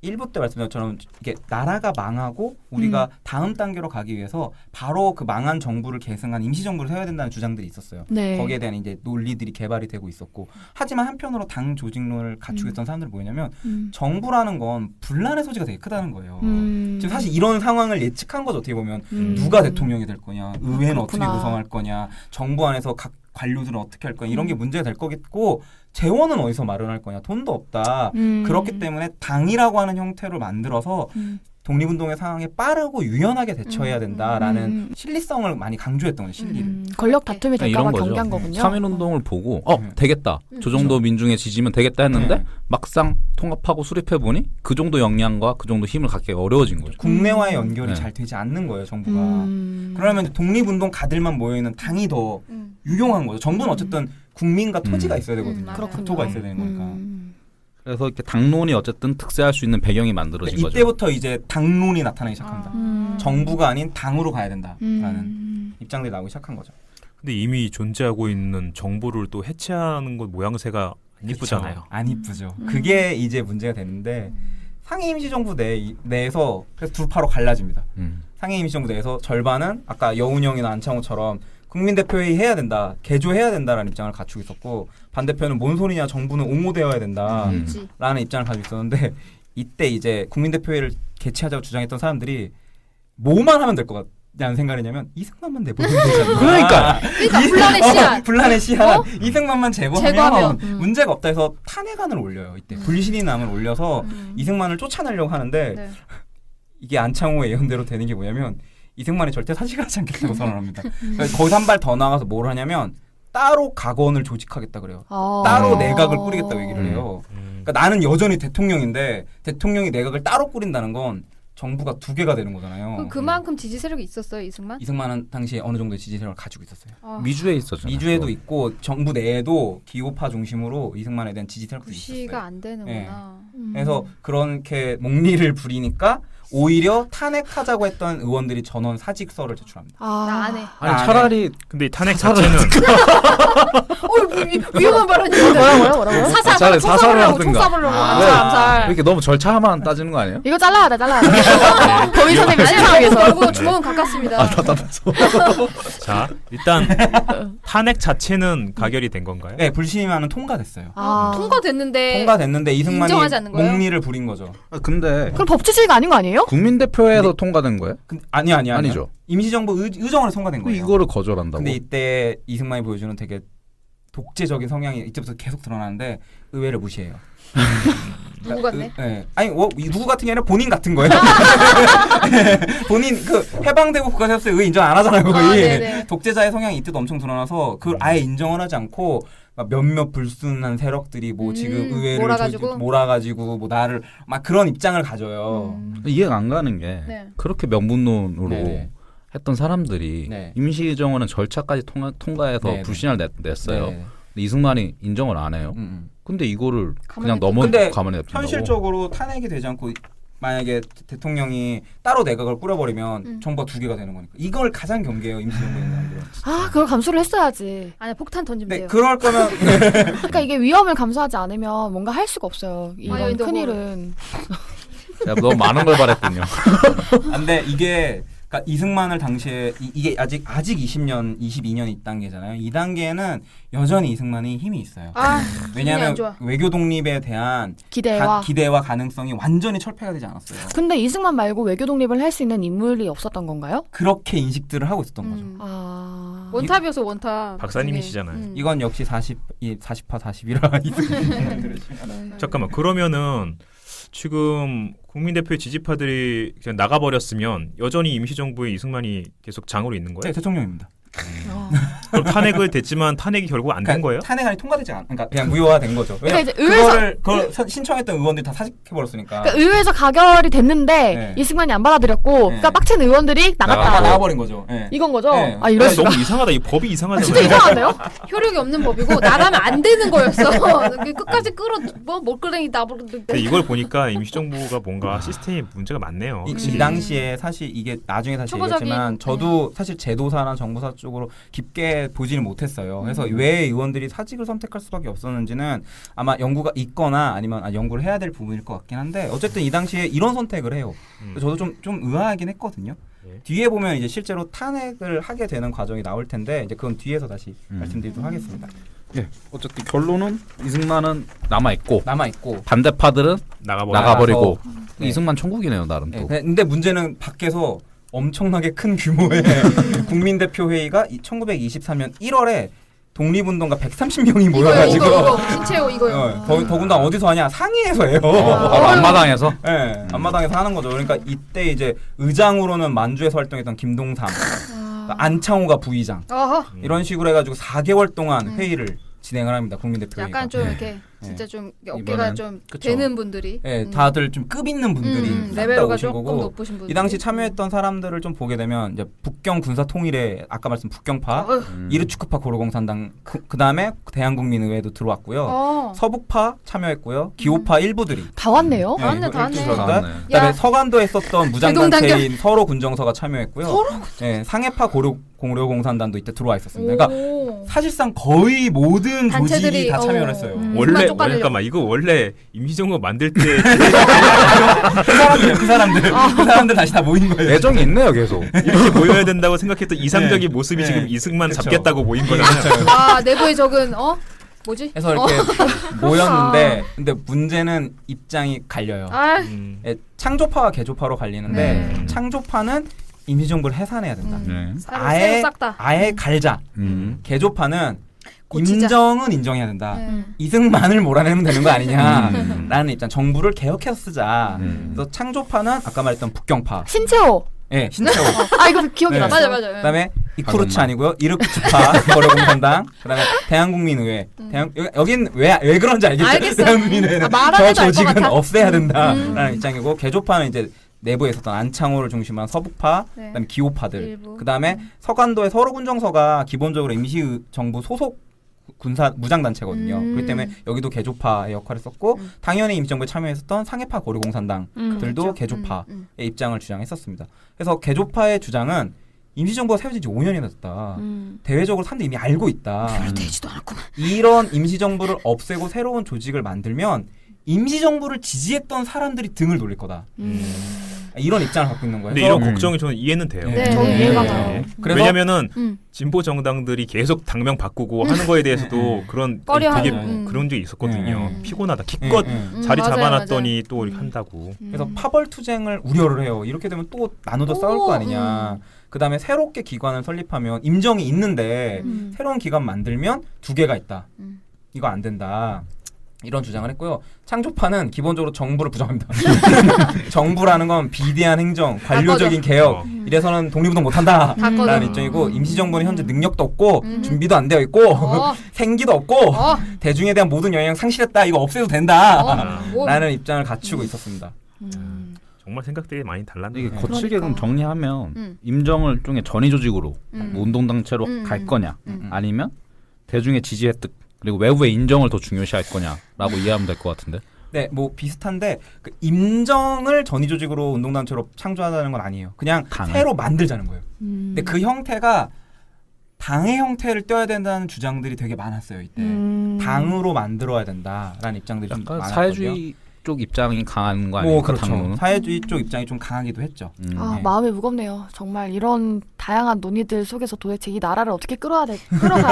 1부 때 말씀드린 것처럼 이게 나라가 망하고 우리가 다음 단계로 가기 위해서 바로 그 망한 정부를 계승한 임시정부를 세워야 된다는 주장들이 있었어요. 네. 거기에 대한 이제 논리들이 개발이 되고 있었고 하지만 한편으로 당 조직론을 갖추고 있던 사람들은 뭐냐면 정부라는 건 분란의 소지가 되게 크다는 거예요. 지금 사실 이런 상황을 예측한 거죠. 어떻게 보면 누가 대통령이 될 거냐, 의회는 어떻게 구성할 거냐, 정부 안에서 각 관료들은 어떻게 할 거냐 이런 게 문제가 될 거겠고 재원은 어디서 마련할 거냐 돈도 없다. 그렇기 때문에 당이라고 하는 형태로 만들어서 독립운동의 상황에 빠르고 유연하게 대처해야 된다라는 실리성을 많이 강조했던 거예요. 실리를. 권력 다툼이 될까 봐 이런 경계한 거죠. 거군요. 3.1운동을 보고 되겠다. 저 정도 민중의 지지면 되겠다 했는데 막상 통합하고 수립해보니 그 정도 역량과 그 정도 힘을 갖기가 어려워진 거죠. 국내와의 연결이 잘 되지 않는 거예요. 정부가. 그러면 독립운동 가들만 모여있는 당이 더 유용한 거죠. 정부는 어쨌든 국민과 토지가 있어야 되거든요. 국토가 있어야 되는 거니까. 그래서 이렇게 당론이 어쨌든 특세할 수 있는 배경이 만들어진 거죠. 이때부터 이제 당론이 나타나기 시작합니다. 정부가 아닌 당으로 가야 된다라는 입장들이 나오기 시작한 거죠. 근데 이미 존재하고 있는 정부를 또 해체하는 것 모양새가 안 이쁘잖아요. 그쵸. 안 이쁘죠. 그게 이제 문제가 되는데 상해 임시정부 내에서 그래서 두 파로 갈라집니다. 상해 임시정부 내에서 절반은 아까 여운형이나 안창호처럼 국민대표회의 해야 된다, 개조해야 된다라는 입장을 갖추고 있었고 반대편은 뭔 소리냐, 정부는 옹호되어야 된다라는 입장을 가지고 있었는데 이때 이제 국민대표회의를 개최하자고 주장했던 사람들이 뭐만 하면 될 것 같냐는 생각이냐면 이승만만 내보내면 되지 않나. 그러니까 분란의 씨앗. 분란의 씨앗. 이승만만 제거하면 제거하면. 문제가 없다 해서 탄핵안을 올려요. 이때 불신임안을 올려서 이승만을 쫓아내려고 하는데 네. 이게 안창호의 예언대로 되는 게 뭐냐면 이승만이 절대 사직을 하지 않겠다고 선언합니다. 거기서 한 발 더 나가서 뭘 하냐면 따로 각원을 조직하겠다 그래요. 따로 내각을 꾸리겠다고 얘기를 해요. 그러니까 나는 여전히 대통령인데 대통령이 내각을 따로 꾸린다는 건 정부가 두 개가 되는 거잖아요. 그럼 그만큼 지지 세력이 있었어요, 이승만? 이승만은 당시에 어느 정도의 지지 세력을 가지고 있었어요. 미주에 있었죠. 미주에도 있고 정부 내에도 기호파 중심으로 이승만에 대한 지지 세력도 있었어요. 무시가 안 되는구나. 그래서 그렇게 목리를 부리니까 오히려 탄핵하자고 했던 의원들이 전원 사직서를 제출합니다. 나 안 해. 아니 차라리 근데 이 탄핵 자체는 위험한 발언이거든. 뭐라고요? 사살, 사살을 하고 하든가. 총사벌로 왜 암살. 이렇게 너무 절차만 따지는 거 아니에요? 이거 잘라야 돼. 범인 선생님 실망해서. 결국 주먹은 가깝습니다. 자 일단 탄핵 자체는 가결이 된 건가요? 네, 불신임안은 통과됐어요. 통과됐는데 이승만이 인정하지 않는 거예요? 목리를 부린 거죠. 근데 그럼 법치주의가 아닌 거 아니에요? 국민대표에서 통과된 거예요? 아니죠. 임시정부 의정으로 통과된 거예요. 이거를 거절한다고? 근데 이때 이승만이 보여주는 되게 독재적인 성향이 이때부터 계속 드러나는데 의회를 무시해요. 누구 같네? 네. 아니 누구 같은 게 아니라 본인 같은 거예요. 본인 그 해방되고 국가세웠을 때 의회 인정 안 하잖아요. 거의. 독재자의 성향이 이때도 엄청 드러나서 그걸 아예 인정을 하지 않고 몇몇 불순한 세력들이 뭐 지금 의회를 몰아가지고 뭐 나를 막 그런 입장을 가져요. 이해가 안 가는 게 그렇게 명분론으로 했던 사람들이 임시정원은 절차까지 통과해서 불신을 냈어요. 근데 이승만이 인정을 안 해요. 근데 이거를 그냥 가만히 냅둔다고. 현실적으로 탄핵이 되지 않고 만약에 대통령이 따로 내각을 꾸려버리면 정부가 두 개가 되는 거니까 이걸 가장 경계해요. 임시정부에 있는 사람들은. 그걸 감수를 했어야지. 아니 폭탄 던지면 돼요. 그럴 거면 그러니까 이게 위험을 감수하지 않으면 뭔가 할 수가 없어요. 이런 큰일은. 제가 너무 많은 걸 바랬군요. 근데 이게 그러니까 이승만을 당시에 이게 아직 20년, 22년 이 단계잖아요. 이 단계에는 여전히 이승만이 힘이 있어요. 왜냐하면 외교 독립에 대한 기대와 가능성이 완전히 철폐가 되지 않았어요. 근데 이승만 말고 외교 독립을 할 수 있는 인물이 없었던 건가요? 그렇게 인식들을 하고 있었던 거죠. 원탑이어서 원탑. 박사님이시잖아요. 이건 역시 40파 40이라. 잠깐만 그러면은 지금 국민대표의 지지파들이 그냥 나가버렸으면 여전히 임시정부에 이승만이 계속 장으로 있는 거예요? 네, 대통령입니다. 그럼 탄핵을 됐지만 탄핵이 결국 안 된 거예요? 탄핵안이 통과되지 그러니까 그냥 무효화된 거죠. 그러니까 이제 그걸 신청했던 의원들이 다 사직해버렸으니까. 그러니까 의회에서 가결이 됐는데 이승만이 안 받아들였고, 그러니까 빡친 의원들이 나가버린 거죠. 이건 거죠. 이럴 수가. 너무 이상하다. 이 법이 이상하잖아요. 진짜 이상한데요? 효력이 없는 법이고 나가면 안 되는 거였어. 끝까지 몰끌랭이 나부르는데. 이걸 보니까 임시정부가 뭔가 시스템이 문제가 많네요. 이 당시에 사실 이게 나중에 다시 얘기했지만 저도 사실 제도사나 정부사 쪽으로 깊게 오래 보지는 못했어요. 그래서 왜 의원들이 사직을 선택할 수밖에 없었는지는 아마 연구가 있거나 아니면 연구를 해야 될 부분일 것 같긴 한데 어쨌든 이 당시에 이런 선택을 해요. 저도 좀 의아하긴 했거든요. 뒤에 보면 이제 실제로 탄핵을 하게 되는 과정이 나올 텐데 이제 그건 뒤에서 다시 말씀드리도록 하겠습니다. 예, 어쨌든 결론은 이승만은 남아있고 반대파들은 나가버리고 네. 이승만 천국이네요 나름 또. 네, 근데 문제는 밖에서 엄청나게 큰 규모의 국민대표회의가 1923년 1월에 독립운동가 130명이 모여가지고 이거 신채호 이거요. 더군다나 어디서 하냐 상해에서 해요. 바로 앞마당에서. 네, 앞마당에서 하는 거죠. 그러니까 이때 이제 의장으로는 만주에서 활동했던 김동삼, 안창호가 부의장 이런 식으로 해가지고 4개월 동안 회의를 진행을 합니다. 국민대표회의가. 약간 좀 이렇게 진짜 좀 어깨가 좀 되는 분들이. 네, 다들 좀 급 있는 분들이 레벨가 오신 조금 거고 높으신 분들. 이 당시 참여했던 사람들을 좀 보게 되면 이제 북경 군사 통일에 아까 말씀 북경파, 이르추크파 고려공산당 그다음에 대한국민의회도 들어왔고요. 서북파 참여했고요. 기호파 일부들이 다 왔네요. 다 왔네. 그다음에 서간도에 썼던 무장단체인 서로군정서가 참여했고요. 네, 상해파 고려공산단도 이때 들어와 있었습니다. 그러니까 사실상 거의 모든 조직이 다 참여를 했어요. 원래 잠깐만 이거 원래 임시정부 만들 때 그 사람들 다시 다 모인 거예요. 애정이 있네요 계속. 이렇게 모여야 된다고 생각했던 이상적인 모습이 지금 이승만 그쵸. 잡겠다고 모인 거잖아요. 아 내부에 적은 뭐지? 해서 이렇게 모였는데 근데 문제는 입장이 갈려요. 창조파와 개조파로 갈리는데 창조파는 임시정부를 해산해야 된다. 아예 갈자. 개조파는 고치자. 인정은 인정해야 된다. 이승만을 몰아내면 되는 거 아니냐라는 입장. 정부를 개혁해서 쓰자. 그래서 창조파는 아까 말했던 북경파. 신채호. 네, 신채호. 이거 기억이 났어. 맞아. 그다음에 이쿠르치 아니고요. 이르크츠파 고려공산당. 그다음에 대한국민의회. 여긴 왜 그런지 알겠죠? 알겠어요. 대한국민의회는 저 조직은 없애야 된다라는 입장이고 개조파는 이제 내부에 있었던 안창호를 중심으로 한 서북파, 그다음에 기호파들, 그다음에 서간도의 서로군정서가 기본적으로 임시정부 소속 군사 무장단체거든요. 그렇기 때문에 여기도 개조파의 역할을 썼고 당연히 임시정부에 참여했었던 상해파 고려공산당들도 그렇죠. 개조파의 입장을 주장했었습니다. 그래서 개조파의 주장은 임시정부가 세워진 지 5년이나 됐다. 대외적으로 사람들이 이미 알고 있다. 별로 되지도 않았구만. 이런 임시정부를 없애고 새로운 조직을 만들면 임시정부를 지지했던 사람들이 등을 돌릴 거다. 이런 입장을 갖고 있는 거예요. 근데 이런 걱정이 저는 이해는 돼요. 저는 이해가 가요. 왜냐면은 진보 정당들이 계속 당명 바꾸고 하는 거에 대해서도 그런 되게 그런 적이 있었거든요. 피곤하다. 기껏 자리 잡아놨더니 또 이렇게 한다고. 그래서 파벌투쟁을 우려를 해요. 이렇게 되면 또 나눠서 싸울 거 아니냐. 그다음에 새롭게 기관을 설립하면 임정이 있는데 새로운 기관 만들면 두 개가 있다. 이거 안 된다. 이런 주장을 했고요. 창조파는 기본적으로 정부를 부정합니다. 정부라는 건 비대한 행정, 관료적인 개혁 이래서는 독립운동 못한다 라는 입장이고 임시정부는 현재 능력도 없고 준비도 안 되어 있고 생기도 없고 대중에 대한 모든 영향 상실했다. 이거 없애도 된다 라는 입장을 갖추고 있었습니다. 정말 생각들이 많이 달랐네요. 이게 거칠게 그럼 정리하면 임정을 일종의 전위 조직으로 운동단체로 갈 거냐 아니면 대중의 지지 획득 그리고 외부의 인정을 더 중요시할 거냐라고 이해하면 될 것 같은데. 네, 뭐 비슷한데 그 임정을 전위 조직으로 운동단체로 창조하자는 건 아니에요. 그냥 새로 만들자는 거예요. 근데 그 형태가 당의 형태를 떼어야 된다는 주장들이 되게 많았어요. 이때 당으로 만들어야 된다라는 입장들이 좀 많았거든요. 사회주의 쪽 입장이 강한 거 아니에요? 그렇죠. 당론은? 사회주의 쪽 입장이 좀 강하기도 했죠. 네. 마음이 무겁네요. 정말 이런 다양한 논의들 속에서 도대체 이 나라를 어떻게 끌어가야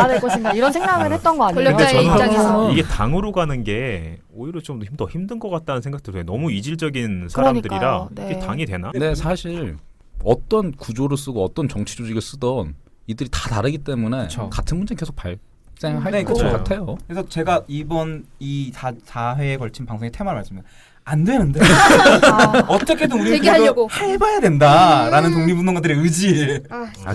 될 것인가 이런 생각을 했던 거 아니에요? 권력자의 입장에서. 이게 당으로 가는 게 오히려 좀 더 힘든 것 같다는 생각도 들어요. 너무 이질적인 사람들이라 이게 당이 되나? 근데 사실 어떤 구조를 쓰고 어떤 정치 조직을 쓰던 이들이 다 다르기 때문에 같은 문제는 계속 발생할 것 같아요. 그래서 제가 이번 이 4회에 걸친 방송의 테마를 말씀드려요. 안 되는데 어떻게든 우리 이거 해봐야 된다라는 독립운동가들의 의지.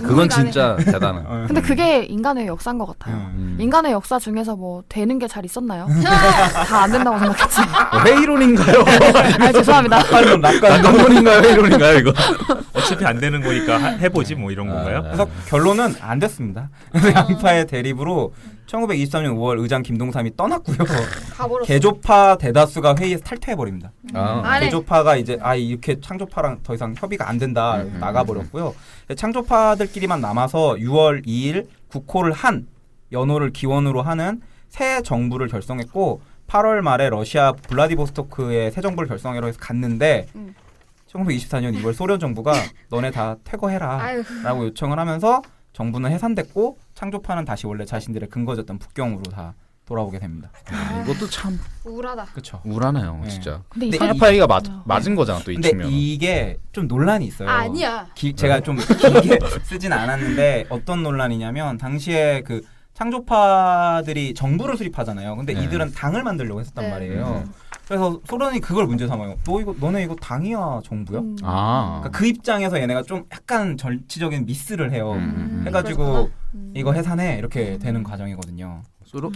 그건 진짜 대단해. 근데 그게 인간의 역사인 것 같아요. 인간의 역사 중에서 뭐 되는 게 잘 있었나요? 다 안 된다고 생각했지. 회의론인가요? 죄송합니다. 낙관론인가요? 회의론인가요 이거? 어차피 안 되는 거니까 해보지 뭐 이런 건가요? 그래서 결론은 안 됐습니다. 양파의 대립으로 1923년 5월 의장 김동삼이 떠났고요. 가버렸어. 개조파 대다수가 회의에서 탈퇴해버립니다. 아. 개조파가 이제 이렇게 창조파랑 더 이상 협의가 안 된다 나가버렸고요. 창조파들끼리만 남아서 6월 2일 국호를 한 연호를 기원으로 하는 새 정부를 결성했고 8월 말에 러시아 블라디보스토크에 새 정부를 결성하기로 해서 갔는데 1924년 2월 소련 정부가 너네 다 퇴거해라 라고 요청을 하면서 정부는 해산됐고 창조파는 다시 원래 자신들의 근거졌던 북경으로 다 돌아오게 됩니다. 이것도 참 우울하다. 그렇죠. 우울하네요, 네. 진짜. 근데 창조파 얘기가 맞은 거잖아, 또 이 근데 측면. 이게 좀 논란이 있어요. 아니야. 제가 좀 길게 쓰진 않았는데 어떤 논란이냐면 당시에 그 창조파들이 정부를 수립하잖아요. 근데 네. 이들은 당을 만들려고 했었단 네. 말이에요. 그래서 소련이 그걸 문제 삼아요. 너네 이거 당이야 정부야? 그러니까 그 입장에서 얘네가 좀 약간 정치적인 미스를 해요. 해가지고 이거 해산해 이렇게 되는 과정이거든요.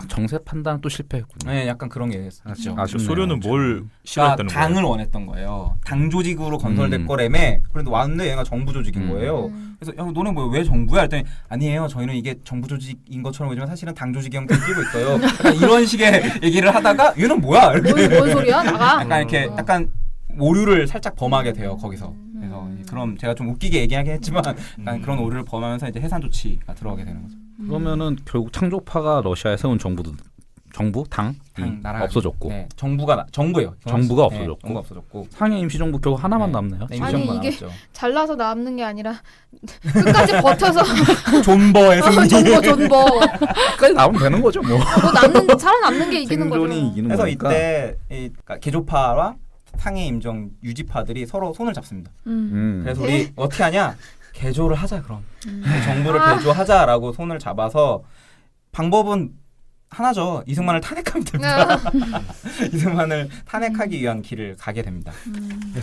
정세 판단 또 실패했군요. 네, 약간 그런 게 있었죠. 아쉽네요. 소련은 뭘 그러니까 싫어했다는 거예요? 당을 원했던 거예요. 당 조직으로 건설될 거라며. 그런데 왔는데 얘가 정부 조직인 거예요. 그래서 야, 너네 뭐 왜 정부야? 했더니 아니에요. 저희는 이게 정부 조직인 것처럼 보이지만 사실은 당 조직 형태를 띠고 있어요. 약간 이런 식의 얘기를 하다가 얘는 뭐야? 이렇게 뭔 소리야? 나가. 약간 이렇게 약간 오류를 살짝 범하게 돼요. 거기서. 그래서 그럼 제가 좀 웃기게 얘기하긴 했지만 약간 그런 오류를 범하면서 이제 해산 조치가 들어가게 되는 거죠. 그러면은 결국 창조파가 러시아에 세운 정부 당이 나라 없어졌고 네, 정부예요. 정부가 없어졌고. 정부가 없어졌고 상해 임시정부 결국 하나만 네. 남네요. 네, 아니, 임시정부가 이게 남았죠. 잘나서 남는 게 아니라 끝까지 버텨서 존버의 승리. 존버. 끝까지 나오면 되는 거죠, 뭐. 뭐 살아남는 게 이기는 거죠. 생존이 이기는 그래서 거니까. 이때 그러니까 개조파와 상해 임정 유지파들이 서로 손을 잡습니다. 그래서 우리 어떻게 하냐? 개조를 하자 그럼. 정부를 개조하자라고 손을 잡아서 방법은 하나죠. 이승만을 탄핵하면 됩니다. 이승만을 탄핵하기 위한 길을 가게 됩니다.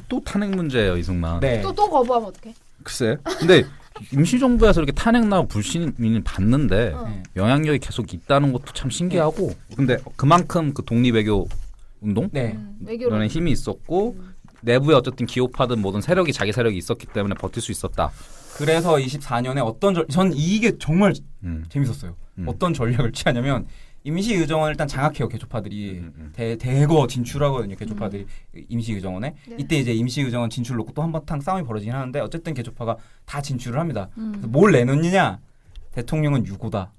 또 탄핵 문제예요, 이승만. 네. 또 거부하면 어떡해? 글쎄. 근데 임시정부에서 이렇게 탄핵 나고 불신을 받는데 네. 영향력이 계속 있다는 것도 참 신기하고. 근데 그만큼 그 독립외교 운동 네. 외교를 이런 힘이 있었고 내부에 어쨌든 기호파든 모든 세력이 자기 세력이 있었기 때문에 버틸 수 있었다. 그래서 24년에 전 이게 정말 재밌었어요. 어떤 전략을 취하냐면 임시의정원을 일단 장악해요. 개조파들이 대거 진출하거든요. 개조파들이 임시의정원에. 네. 이때 이제 임시의정원 진출 놓고 또 한바탕 싸움이 벌어지긴 하는데 어쨌든 개조파가 다 진출을 합니다. 그래서 뭘 내놓느냐? 대통령은 유고다.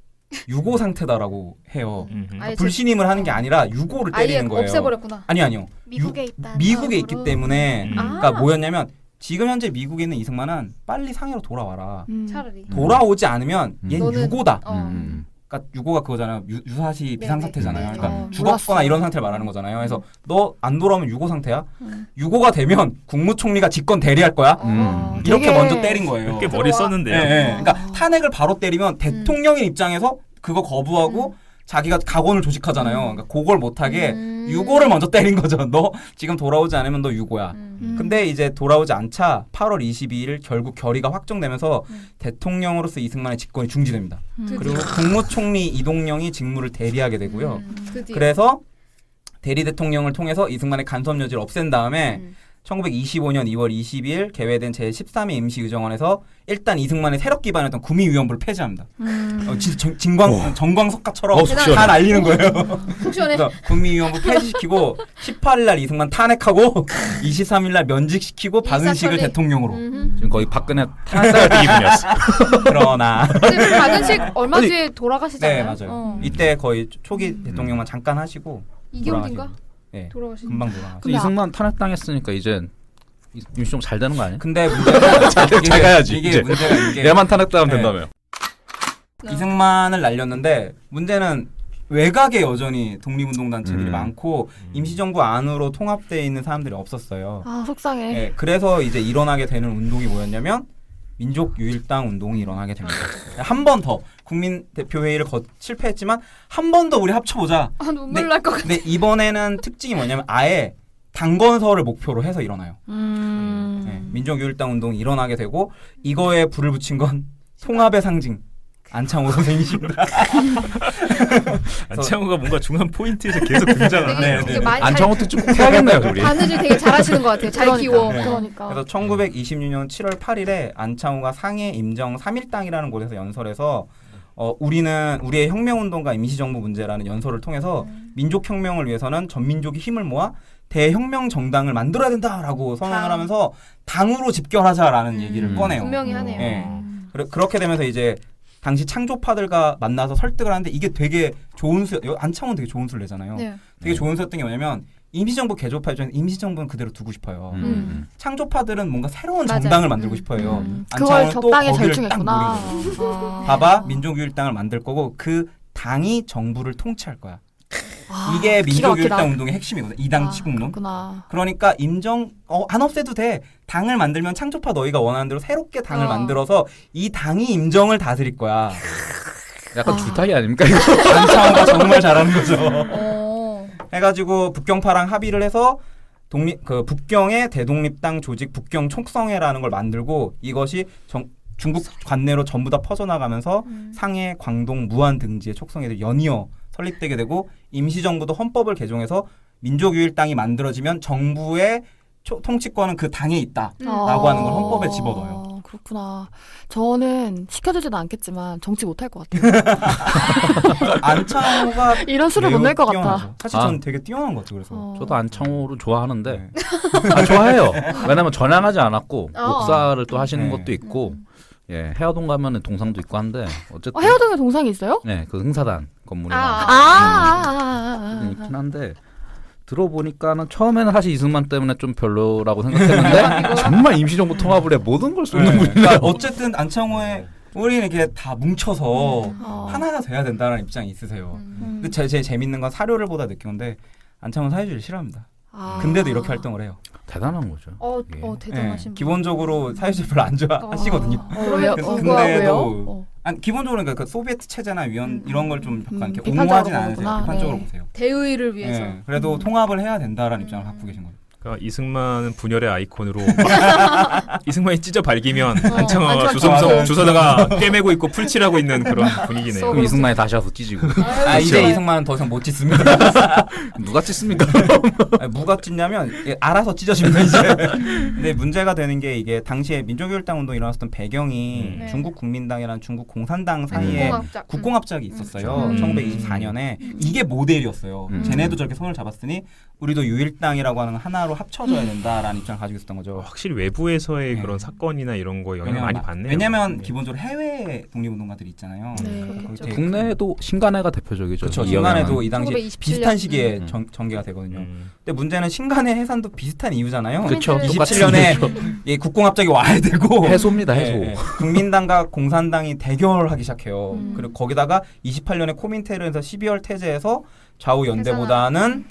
유고 상태다라고 해요. 아예 불신임을 하는 게 아니라 유고를 때리는 거예요. 없애버렸구나. 아니요. 미국에 있다. 미국에 있기 때문에 아. 그러니까 뭐였냐면 지금 현재 미국에 있는 이승만은 빨리 상해로 돌아와라. 차라리. 돌아오지 않으면 얘는 너는- 유고다. 그러니까 유고가 그거잖아요. 유사시 비상 사태잖아요. 그러니까 죽었거나 몰랐어. 이런 상태를 말하는 거잖아요. 그래서 너 안 돌아오면 유고 상태야. 유고가 되면 국무총리가 직권 대리할 거야. 이렇게 되게- 먼저 때린 거예요. 꽤 머리 썼는데요. 네, 네. 그러니까 탄핵을 바로 때리면 대통령의 입장에서 그거 거부하고 자기가 각원을 조직하잖아요. 그러니까 그걸 못하게 유고를 먼저 때린 거죠. 너 지금 돌아오지 않으면 너 유고야. 근데 이제 돌아오지 않자 8월 22일 결국 결의가 확정되면서 대통령으로서 이승만의 직권이 중지됩니다. 그리고 국무총리 이동영이 직무를 대리하게 되고요. 드디어. 그래서 대리 대통령을 통해서 이승만의 간섭 여지를 없앤 다음에 1925년 2월 22일 개회된 제13회 임시의정원에서 일단 이승만의 세력 기반이었던 구미위원부를 폐지합니다. 진짜 정광석가처럼 시원해. 다 날리는 거예요. 속 시원해. 그래서 구미위원부 폐지시키고 18일 날 이승만 탄핵하고 23일 날 면직시키고 박은식을 일사천리. 대통령으로. 지금 거의 박근혜 탄핵 기분이었어. 그러나 근데 박은식 얼마 뒤에 돌아가시잖아요. 네 맞아요. 이때 거의 초기 대통령만 잠깐 하시고 이경진가? 돌아가시고. 네, 돌아가신. 금방 돌아가시고. 근데 이승만 탄핵당했으니까 이제 임시정부 잘 되는 거 아니야? 근데 문제가 잘 가야지, 이게 이제. 문제가 이게 얘만 탄핵당하면 네. 된다며. 이승만을 날렸는데 문제는 외곽에 여전히 독립운동 단체들이 음. 많고 임시정부 안으로 통합되어 있는 사람들이 없었어요. 아 속상해. 네, 그래서 이제 일어나게 되는 운동이 뭐였냐면 민족유일당 운동이 일어나게 됩니다. 한 번 더 국민대표회의를 실패했지만 한 번 더 우리 합쳐보자. 아 눈물 날 것 같아. 근데 이번에는 특징이 뭐냐면 아예 당건서를 목표로 해서 일어나요. 네, 민족유일당 운동이 일어나게 되고 이거에 불을 붙인 건 통합의 상징 안창호 선생님이십니다. 안창호가 뭔가 중간 포인트에서 계속 등장하네요. 네, 되게 네. 많이 안창호 특집 꼭 해야겠네요, 우리. 바느질 되게 잘하시는 것 같아요. 잘 키워. 네. 그러니까. 그래서 1926년 7월 8일에 안창호가 상해 임정 3일당이라는 곳에서 연설해서 우리의 혁명운동과 임시정부 문제라는 연설을 통해서 민족혁명을 위해서는 전민족이 힘을 모아 대혁명 정당을 만들어야 된다라고 선언을 하면서 당으로 집결하자라는 얘기를 꺼내요. 분명히 하네요. 네. 그렇게 되면서 이제 당시 창조파들과 만나서 설득을 하는데 이게 되게 좋은 안창호는 되게 좋은 수를 내잖아요. 네. 되게 좋은 수였던 게 뭐냐면 임시정부 개조파 입장에서 임시정부는 그대로 두고 싶어요. 창조파들은 뭔가 새로운 정당을 만들고 싶어요. 그걸 적당히 거기를 절충했구나. 봐봐, 민족유일당을 만들 거고 그 당이 정부를 통치할 거야. 이게 민족유일당 운동의 핵심이거든. 이당 치국론. 그러니까 안 없애도 돼. 당을 만들면 창조파 너희가 원하는 대로 새롭게 당을 만들어서 이 당이 임정을 다스릴 거야. 약간 줄타기 아닙니까? 안창호가 정말 잘하는 거죠. 해가지고 북경파랑 합의를 해서 북경의 대독립당 조직 북경 촉성회라는 걸 만들고 이것이 중국 관내로 전부 다 퍼져나가면서 상해, 광동, 무안 등지의 촉성회들이 연이어 설립되게 되고 임시정부도 헌법을 개정해서 민족유일당이 만들어지면 정부의 통치권은 그 당에 있다라고 하는 걸 헌법에 집어넣어요. 그렇구나. 저는 시켜주지는 않겠지만 정치 못할 것 같아요. 안창호가 이런 수를 못 낼 것 같아. 사실 저는 되게 뛰어난 것 같아요. 그래서 저도 안창호를 좋아하는데 좋아해요. 왜냐면 전향하지 않았고 목사를 또 하시는 것도 있고 예, 해화동 가면은 동상도 있고 한데 어쨌든 해화동에 동상이 있어요? 네, 그 흥사단 건물에 있긴 한데 들어보니까는 처음에는 사실 이승만 때문에 좀 별로라고 생각했는데 정말 임시정부 통합을 해 모든 걸 쏟는 분이네요. 그러니까 어쨌든 안창호의 우리는 이렇게 다 뭉쳐서 하나가 돼야 된다는 입장이 있으세요. 근데 제일 재밌는 건 사료를 보다 느낀 건데 안창호는 사회주의를 싫어합니다. 근데도 이렇게 활동을 해요. 대단한 거죠. 대단하신 분. 기본적으로 사회주의 별로 안 좋아하시거든요. 근데도 기본적으로 그러니까 소비에트 체제나 이런 걸 좀 약간 이렇게 옹호하진 않으세요. 비판적으로 보세요. 대의를 위해서. 그래도 통합을 해야 된다라는 입장을 갖고 계신 거예요. 그러니까 이승만은 분열의 아이콘으로 이승만이 찢어 발기면 안창호가 주워다가 꿰매고 있고 풀칠하고 있는 그런 분위기네요. 그럼 이승만이 다시 와서 찢고. 이제 이승만은 더 이상 못 찢습니다. 누가 찢습니까? 누가 찢냐면 알아서 찢어집니다 이제. 근데 문제가 되는 게 이게 당시에 민족유일당 운동이 일어났었던 배경이 중국 국민당이랑 중국 공산당 사이에 국공합작이 있었어요. 1924년에 이게 모델이었어요. 쟤네도 저렇게 손을 잡았으니 우리도 유일당이라고 하는 하나로 합쳐져야 된다라는 입장을 가지고 있었던 거죠. 확실히 외부에서의 그런 사건이나 이런 거 영향 많이 받네요. 왜냐면 기본적으로 해외 독립운동가들이 있잖아요. 국내에도 신간회가 대표적이죠. 그렇죠. 신간회도 이 당시 비슷한 시기에 전개가 되거든요. 근데 문제는 신간회 해산도 비슷한 이유잖아요. 그렇죠. 27년에 국공합작이 와야 되고 해소입니다. 해소. 국민당과 공산당이 대결하기 시작해요. 그리고 거기다가 28년에 코민테르에서 12월 태제에서 좌우 연대보다는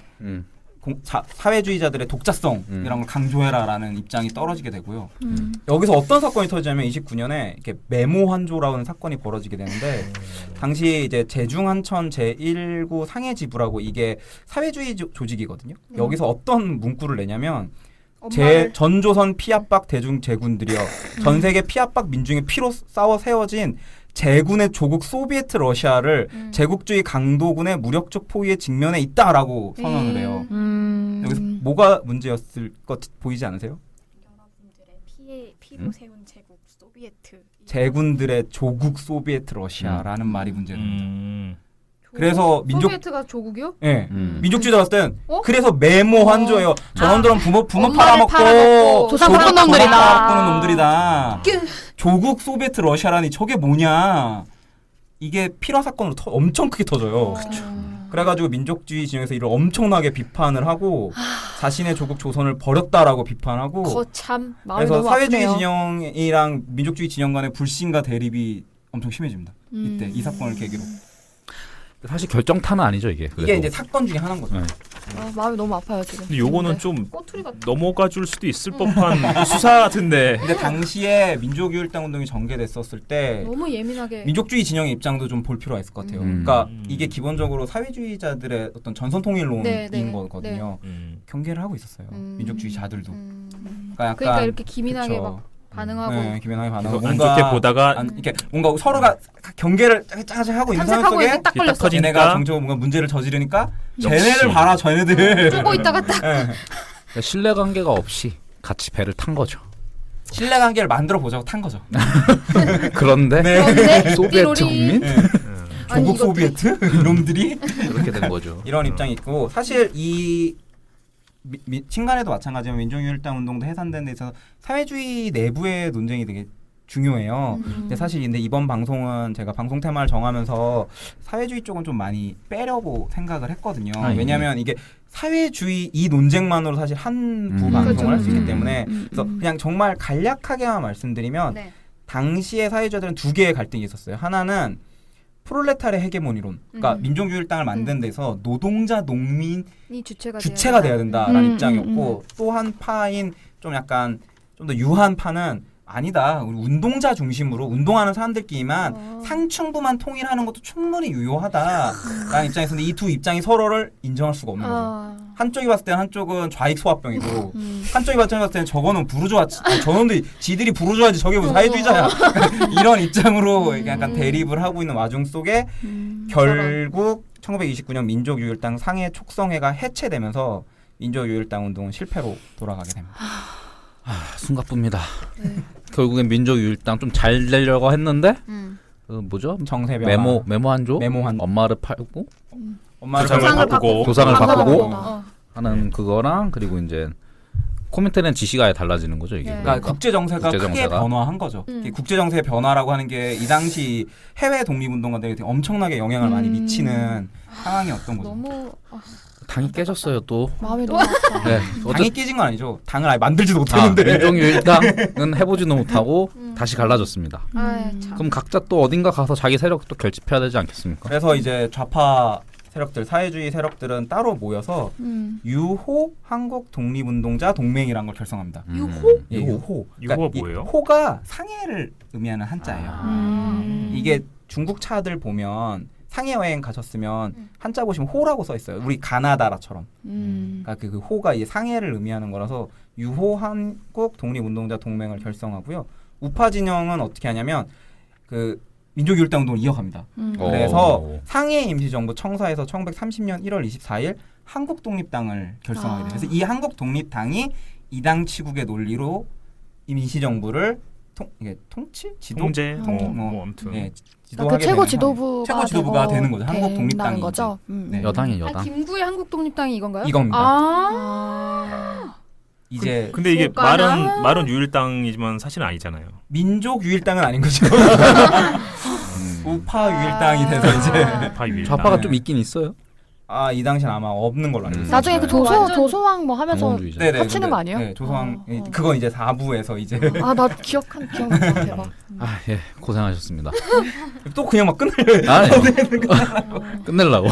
사회주의자들의 독자성이라는 걸 강조해라라는 입장이 떨어지게 되고요. 여기서 어떤 사건이 터지냐면 29년에 이렇게 메모 환조라는 사건이 벌어지게 되는데 당시 이제 제중한천 제1구 상해지부라고 이게 사회주의 조직이거든요. 여기서 어떤 문구를 내냐면 전조선 피압박 대중 제군들이여 전 세계 피압박 민중의 피로 싸워 세워진 제군의 조국 소비에트 러시아를 제국주의 강도군의 무력적 포위에 직면해 있다라고 선언을 해요. 여기서 뭐가 문제였을 것 보이지 않으세요? 여러분들의 피로 세운 제국 소비에트. 제군들의 조국 소비에트 러시아라는 말이 문제입니다. 그래서 소비에트가 조국이요? 네. 민족주의자 봤을 땐 그래서 메모 환조예요. 저놈들은 부모 팔아먹고 조상 바꾼 놈들이다. 조국 소비에트 러시아라니 저게 뭐냐. 이게 필화 사건으로 엄청 크게 터져요. 그래가지고 민족주의 진영에서 이를 엄청나게 비판을 하고 자신의 조국 조선을 버렸다라고 비판하고 거참 그래서 사회주의 진영이랑 민족주의 진영 간의 불신과 대립이 엄청 심해집니다. 이때 이 사건을 계기로. 사실 결정타는 아니죠 이게. 이게 이제 사건 중에 하나인 거죠. 마음이 너무 아파요 지금. 근데 요거는 좀 넘어가 줄 수도 있을 법한 수사 같은데. 근데 당시에 민족유일당 운동이 전개됐었을 때 너무 예민하게 민족주의 진영의 입장도 좀 볼 필요가 있을 것 같아요. 그러니까 이게 기본적으로 사회주의자들의 어떤 전선 통일론인 거거든요. 경계를 하고 있었어요. 민족주의자들도. 그러니까 이렇게 기민하게 막 반응하고 기민하게 반응하고 안 좋게 보다가 이렇게 뭔가 서로가 경계를 짜자자 하고 있는 상황 속에 딱 걸렸어. 얘네가 정적으로 뭔가 문제를 저지르니까 쟤네들 봐라 쟤네들 뚫고 있다가 딱 그러니까 신뢰관계가 없이 같이 배를 탄 거죠. 신뢰관계를 만들어 보자고 탄 거죠. 그런데 그런데 소비에트 국민 고급 소비에트 이놈들이 그렇게 된 거죠. 이런 입장이 있고 사실 이 친간에도 마찬가지지만 민족유일당 운동도 해산된 데 있어서 사회주의 내부의 논쟁이 되게 중요해요. 근데 사실 이번 방송은 제가 방송 테마를 정하면서 사회주의 쪽은 좀 많이 빼려고 생각을 했거든요. 왜냐하면 이게 사회주의 이 논쟁만으로 사실 한 부 방송을 할 수 있기 때문에 그래서 그냥 정말 간략하게만 말씀드리면 네. 당시의 사회주의자들은 두 개의 갈등이 있었어요. 하나는 프롤레타르 헤게모니론, 그러니까 민족유일당을 만든 데서 노동자 농민이 주체가 돼야 된다라는 입장이었고 또 한 파인 좀 약간 좀 더 유한 파는 아니다. 우리 운동자 중심으로 운동하는 사람들끼리만 상층부만 통일하는 것도 충분히 유효하다라는 입장이 있었는데 이 두 입장이 서로를 인정할 수가 없는 거죠. 한쪽이 봤을 때는 한쪽은 좌익 소합병이고 한쪽이 봤을 때는 저거는 부르주아, 저놈들이 지들이 부르주아지 저게 무슨 사회주의자야. 이런 입장으로 약간 대립을 하고 있는 와중 속에 결국 1929년 민족유일당 상해 촉성회가 해체되면서 민족유일당 운동은 실패로 돌아가게 됩니다. 숨가쁩니다. 네. 결국엔 민족유일당 좀 잘 되려고 했는데 그 뭐죠? 정세변화 메모 한조 메모한 엄마를 팔고 도상을 바꾸고 도상을 바꾸고 하는 그거랑 그리고 이제 코민테르는 지시가 아예 달라지는 거죠 이게. 그러니까 국제 정세가 크게 변화한 거죠. 국제 정세의 변화라고 하는 게 이 당시 해외 독립운동가들에게 되게 엄청나게 영향을 많이 미치는 상황이었던 거죠. 너무 당이 깨졌어요 또. 마음이 너무 아파. 네. 당이 깨진 건 아니죠. 당을 아예 만들지도 못했는데. 민족유일당은 해보지도 못하고 다시 갈라졌습니다. 그럼 각자 또 어딘가 가서 자기 세력 또 결집해야 되지 않겠습니까? 그래서 이제 좌파 세력들, 사회주의 세력들은 따로 모여서 유호 한국 독립운동자 동맹이라는 걸 결성합니다. 유호? 예, 유호. 그러니까 유호가 뭐예요? 호가 상해를 의미하는 한자예요. 이게 중국 차들 보면 상해 여행 가셨으면 한자 보시면 호라고 써 있어요. 우리 가나다라처럼. 그러니까 그 호가 이제 상해를 의미하는 거라서 유호 한국 독립운동자 동맹을 결성하고요. 우파 진영은 어떻게 하냐면 그 민족유일당 운동을 이어갑니다. 그래서 상해 임시정부 청사에서 1930년 1월 24일 한국독립당을 결성하게 돼요. 그래서 이 한국독립당이 이당 치국의 논리로 임시정부를 통치? 지도? 통제? 뭐 아무튼 네, 그 최고 지도부가 되는 거죠. 한국 독립당이 거죠. 네. 여당이 여당. 김구의 한국 독립당이 이건가요? 이겁니다. 이제 근데 이게 말은 유일당이지만 사실은 아니잖아요. 민족 유일당은 아닌 거죠. 우파 유일당이 돼서 이제 우파 유일당. 좌파가 좀 있긴 있어요. 이 당시는 아마 없는 걸로 알고 있어요. 나중에 그 조소왕 뭐 하면서 합치는 거 아니에요? 네, 조소왕 그건 이제 4부에서 이제 나 기억나 대박. 예, 고생하셨습니다. 또 그냥 막 끝내려고. 아니, 끝내려고.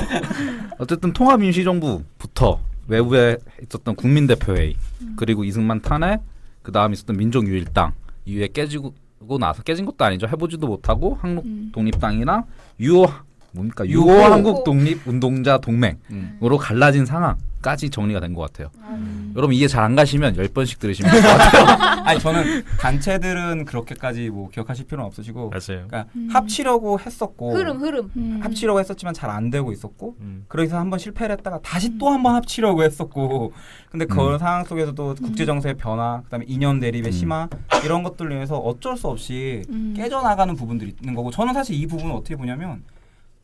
어쨌든 통합임시정부부터 외부에 있었던 국민대표회의 그리고 이승만 탄핵 그 다음 있었던 민족유일당 이후에 깨지고 나서 깨진 것도 아니죠. 해보지도 못하고 한국독립당이랑 유호 한국 독립운동자 동맹으로 갈라진 상황까지 정리가 된 것 같아요. 여러분 이해 잘 안 가시면 10번씩 들으시면 될 것 같아요. 아니 저는 단체들은 그렇게까지 뭐 기억하실 필요는 없으시고 맞아요. 그러니까 합치려고 했었고 흐름 합치려고 했었지만 잘 안 되고 있었고 그래서 한번 실패를 했다가 다시 또 한번 합치려고 했었고 근데 그런 상황 속에서도 국제정세의 변화 그다음에 이념 대립의 심화 이런 것들로 인해서 어쩔 수 없이 깨져나가는 부분들이 있는 거고 저는 사실 이 부분을 어떻게 보냐면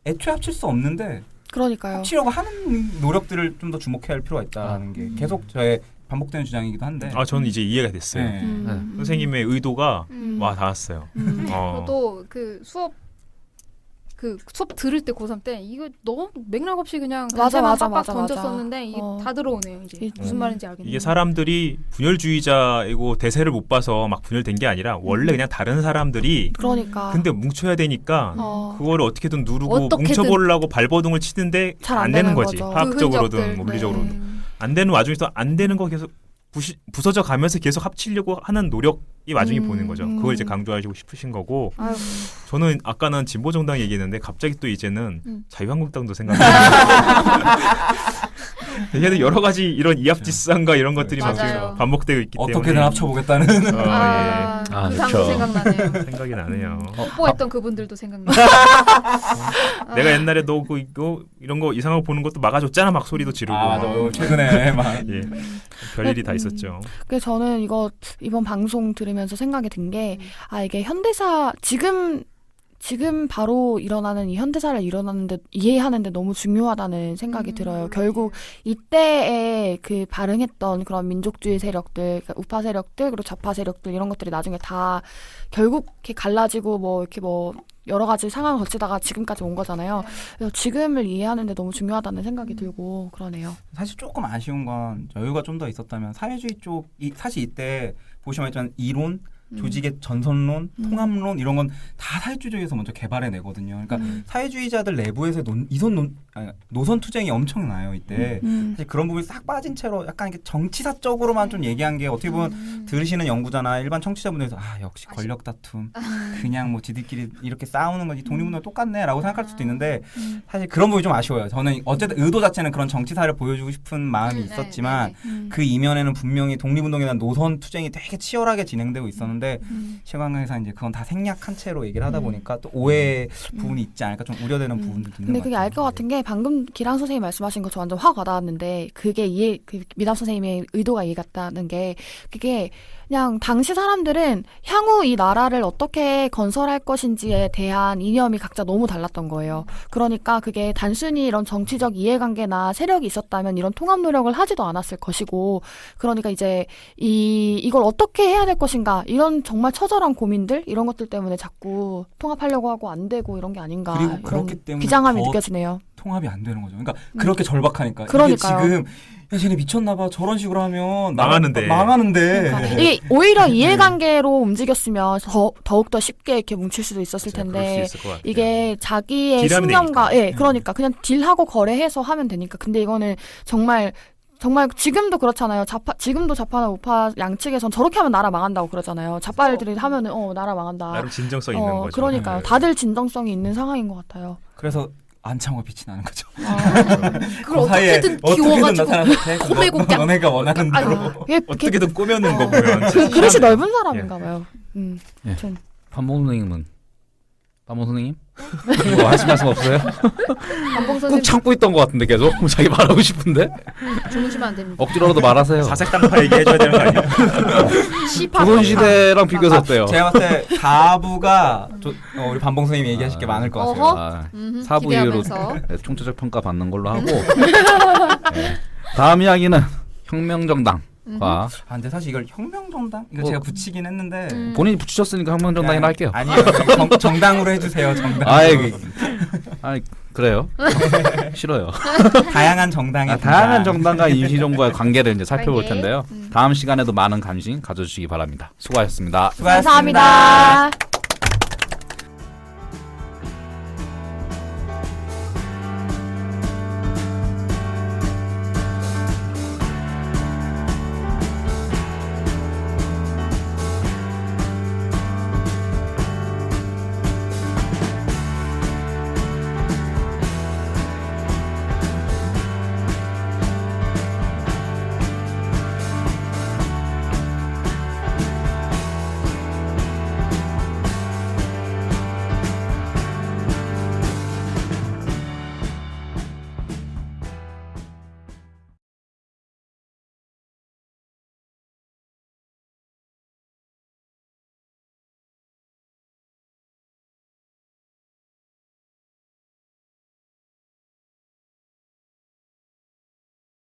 애초에 합칠 수 없는데 그러니까요. 합치려고 하는 노력들을 좀 더 주목해야 할 필요가 있다는 게 계속 저의 반복되는 주장이기도 한데 저는 이제 이해가 됐어요. 선생님의 의도가 닿았어요. 저도 그 수업 들을 때 고3 때 이거 너무 맥락 없이 그냥 단체만 빡빡 던졌었는데 이게 다 들어오네요. 이제 무슨 말인지 알겠네요. 이게 사람들이 분열주의자이고 대세를 못 봐서 막 분열된 게 아니라 원래 그냥 다른 사람들이 근데 뭉쳐야 되니까 그거를 어떻게든 누르고 뭉쳐보려고 발버둥을 치는데 안 되는 거지. 화학적으로든 뭐 물리적으로든 안 되는 와중에서 안 되는 거 계속 부서져 가면서 계속 합치려고 하는 노력이 와중에 보는 거죠. 그걸 이제 강조하시고 싶으신 거고 저는 아까는 진보정당 얘기했는데 갑자기 또 이제는 자유한국당도 생각나요. 얘는 여러 가지 이런 이합집산과 이런 것들이 막 반복되고 있기 때문에 어떻게든 합쳐보겠다는 그 상도 생각나네요. 생각이 나네요. 뽀뽀했던 그분들도 생각나요. 내가 옛날에 너 이런 거 이상한 거 보는 것도 막아줬잖아 막 소리도 지르고 너 최근에 막 별일이 다 있었죠. 그래서 저는 이번 방송 들으면서 생각이 든 게 이게 현대사 지금 지금 바로 일어나는 이 현대사를 이해하는데 너무 중요하다는 생각이 들어요. 결국 이때에 그 발흥했던 그런 민족주의 세력들, 그러니까 우파 세력들, 그리고 좌파 세력들 이런 것들이 나중에 다 결국 이렇게 갈라지고 뭐 이렇게 뭐 여러 가지 상황을 거치다가 지금까지 온 거잖아요. 그래서 지금을 이해하는데 너무 중요하다는 생각이 들고 그러네요. 사실 조금 아쉬운 건 여유가 좀 더 있었다면 사회주의 쪽이 사실 이때 보시면 있지만 이론, 조직의 전선론, 통합론 이런 건 다 사회주의적에서 먼저 개발해내거든요. 그러니까 사회주의자들 내부에서 노선 투쟁이 엄청나요. 이때 사실 그런 부분이 싹 빠진 채로 약간 이렇게 정치사적으로만 좀 얘기한 게 어떻게 보면 들으시는 연구자나 일반 청취자분들에서 역시 권력 다툼 그냥 뭐 지들끼리 이렇게 싸우는 거지 독립운동 똑같네라고 생각할 수도 있는데 사실 그런 부분이 좀 아쉬워요. 저는 어쨌든 의도 자체는 그런 정치사를 보여주고 싶은 마음이 있었지만 그 이면에는 분명히 독립운동에 대한 노선 투쟁이 되게 치열하게 진행되고 있었는데 최강에서 이제 그건 다 생략한 채로 얘기를 하다 보니까 또 오해 부분이 있지 않을까 좀 우려되는 부분도 있는 것 같아요. 근데 그게 알 것 같은 게 방금 기랑 선생님이 말씀하신 거 저 완전 확 와닿았는데 그게 미담 선생님의 의도가 이해 갔다는 게 그게 그냥 당시 사람들은 향후 이 나라를 어떻게 건설할 것인지에 대한 이념이 각자 너무 달랐던 거예요. 그러니까 그게 단순히 이런 정치적 이해관계나 세력이 있었다면 이런 통합 노력을 하지도 않았을 것이고 그러니까 이제 이걸 어떻게 해야 될 것인가 이런 정말 처절한 고민들 이런 것들 때문에 자꾸 통합하려고 하고 안 되고 이런 게 아닌가 그리고 그렇기 때문에 비장함이 느껴지네요. 통합이 안 되는 거죠. 그러니까 그렇게 절박하니까 그러니까요. 이게 지금 야 쟤네 미쳤나봐 저런 식으로 하면 망하는데 그러니까. 이게 오히려 이해관계로 움직였으면 더욱더 쉽게 이렇게 뭉칠 수도 있었을 텐데 이게 자기의 신념과 그러니까 그냥 딜하고 거래해서 하면 되니까 근데 이거는 정말 지금도 그렇잖아요. 지금도 좌파나 우파 양측에선 저렇게 하면 나라 망한다고 그러잖아요. 좌파들이 하면은 나라 망한다. 나름 진정성 있는 거죠. 그러니까요. 다들 진정성이 있는 상황인 것 같아요. 그래서 안창호가 빛이 나는 거죠. 그걸 어떻게든 키워가지고 고매곡장 너네가 원하는 대로 어떻게든 꾸며낸 거고요. 그릇이 넓은 사람인가 봐요. 판봉 선생님? 뭐 하실 말씀 없어요? 꾹 참고 있던 것 같은데 계속 자기 말하고 싶은데 주무시면 안 됩니다. 억지로라도 말하세요. 사색당파 얘기해줘야 되는 거 아니야? 조선시대랑 비교해서 어때요? 제가 봤을 때 4부가 우리 반봉 선생님이 얘기하실 게 많을 것 같아요. 4부 이후로 총체적 평가 받는 걸로 하고 다음 이야기는 혁명정당 근데 사실 이걸 혁명정당? 이거 제가 붙이긴 했는데 본인이 붙이셨으니까 혁명정당이라 할게요. 아니요. 정당으로 해주세요. 정당. 그래요? 싫어요. 다양한 정당이 다양한 정당과 임시정부의 관계를 이제 살펴볼 텐데요. 다음 시간에도 많은 관심 가져주시기 바랍니다. 수고하셨습니다. 감사합니다.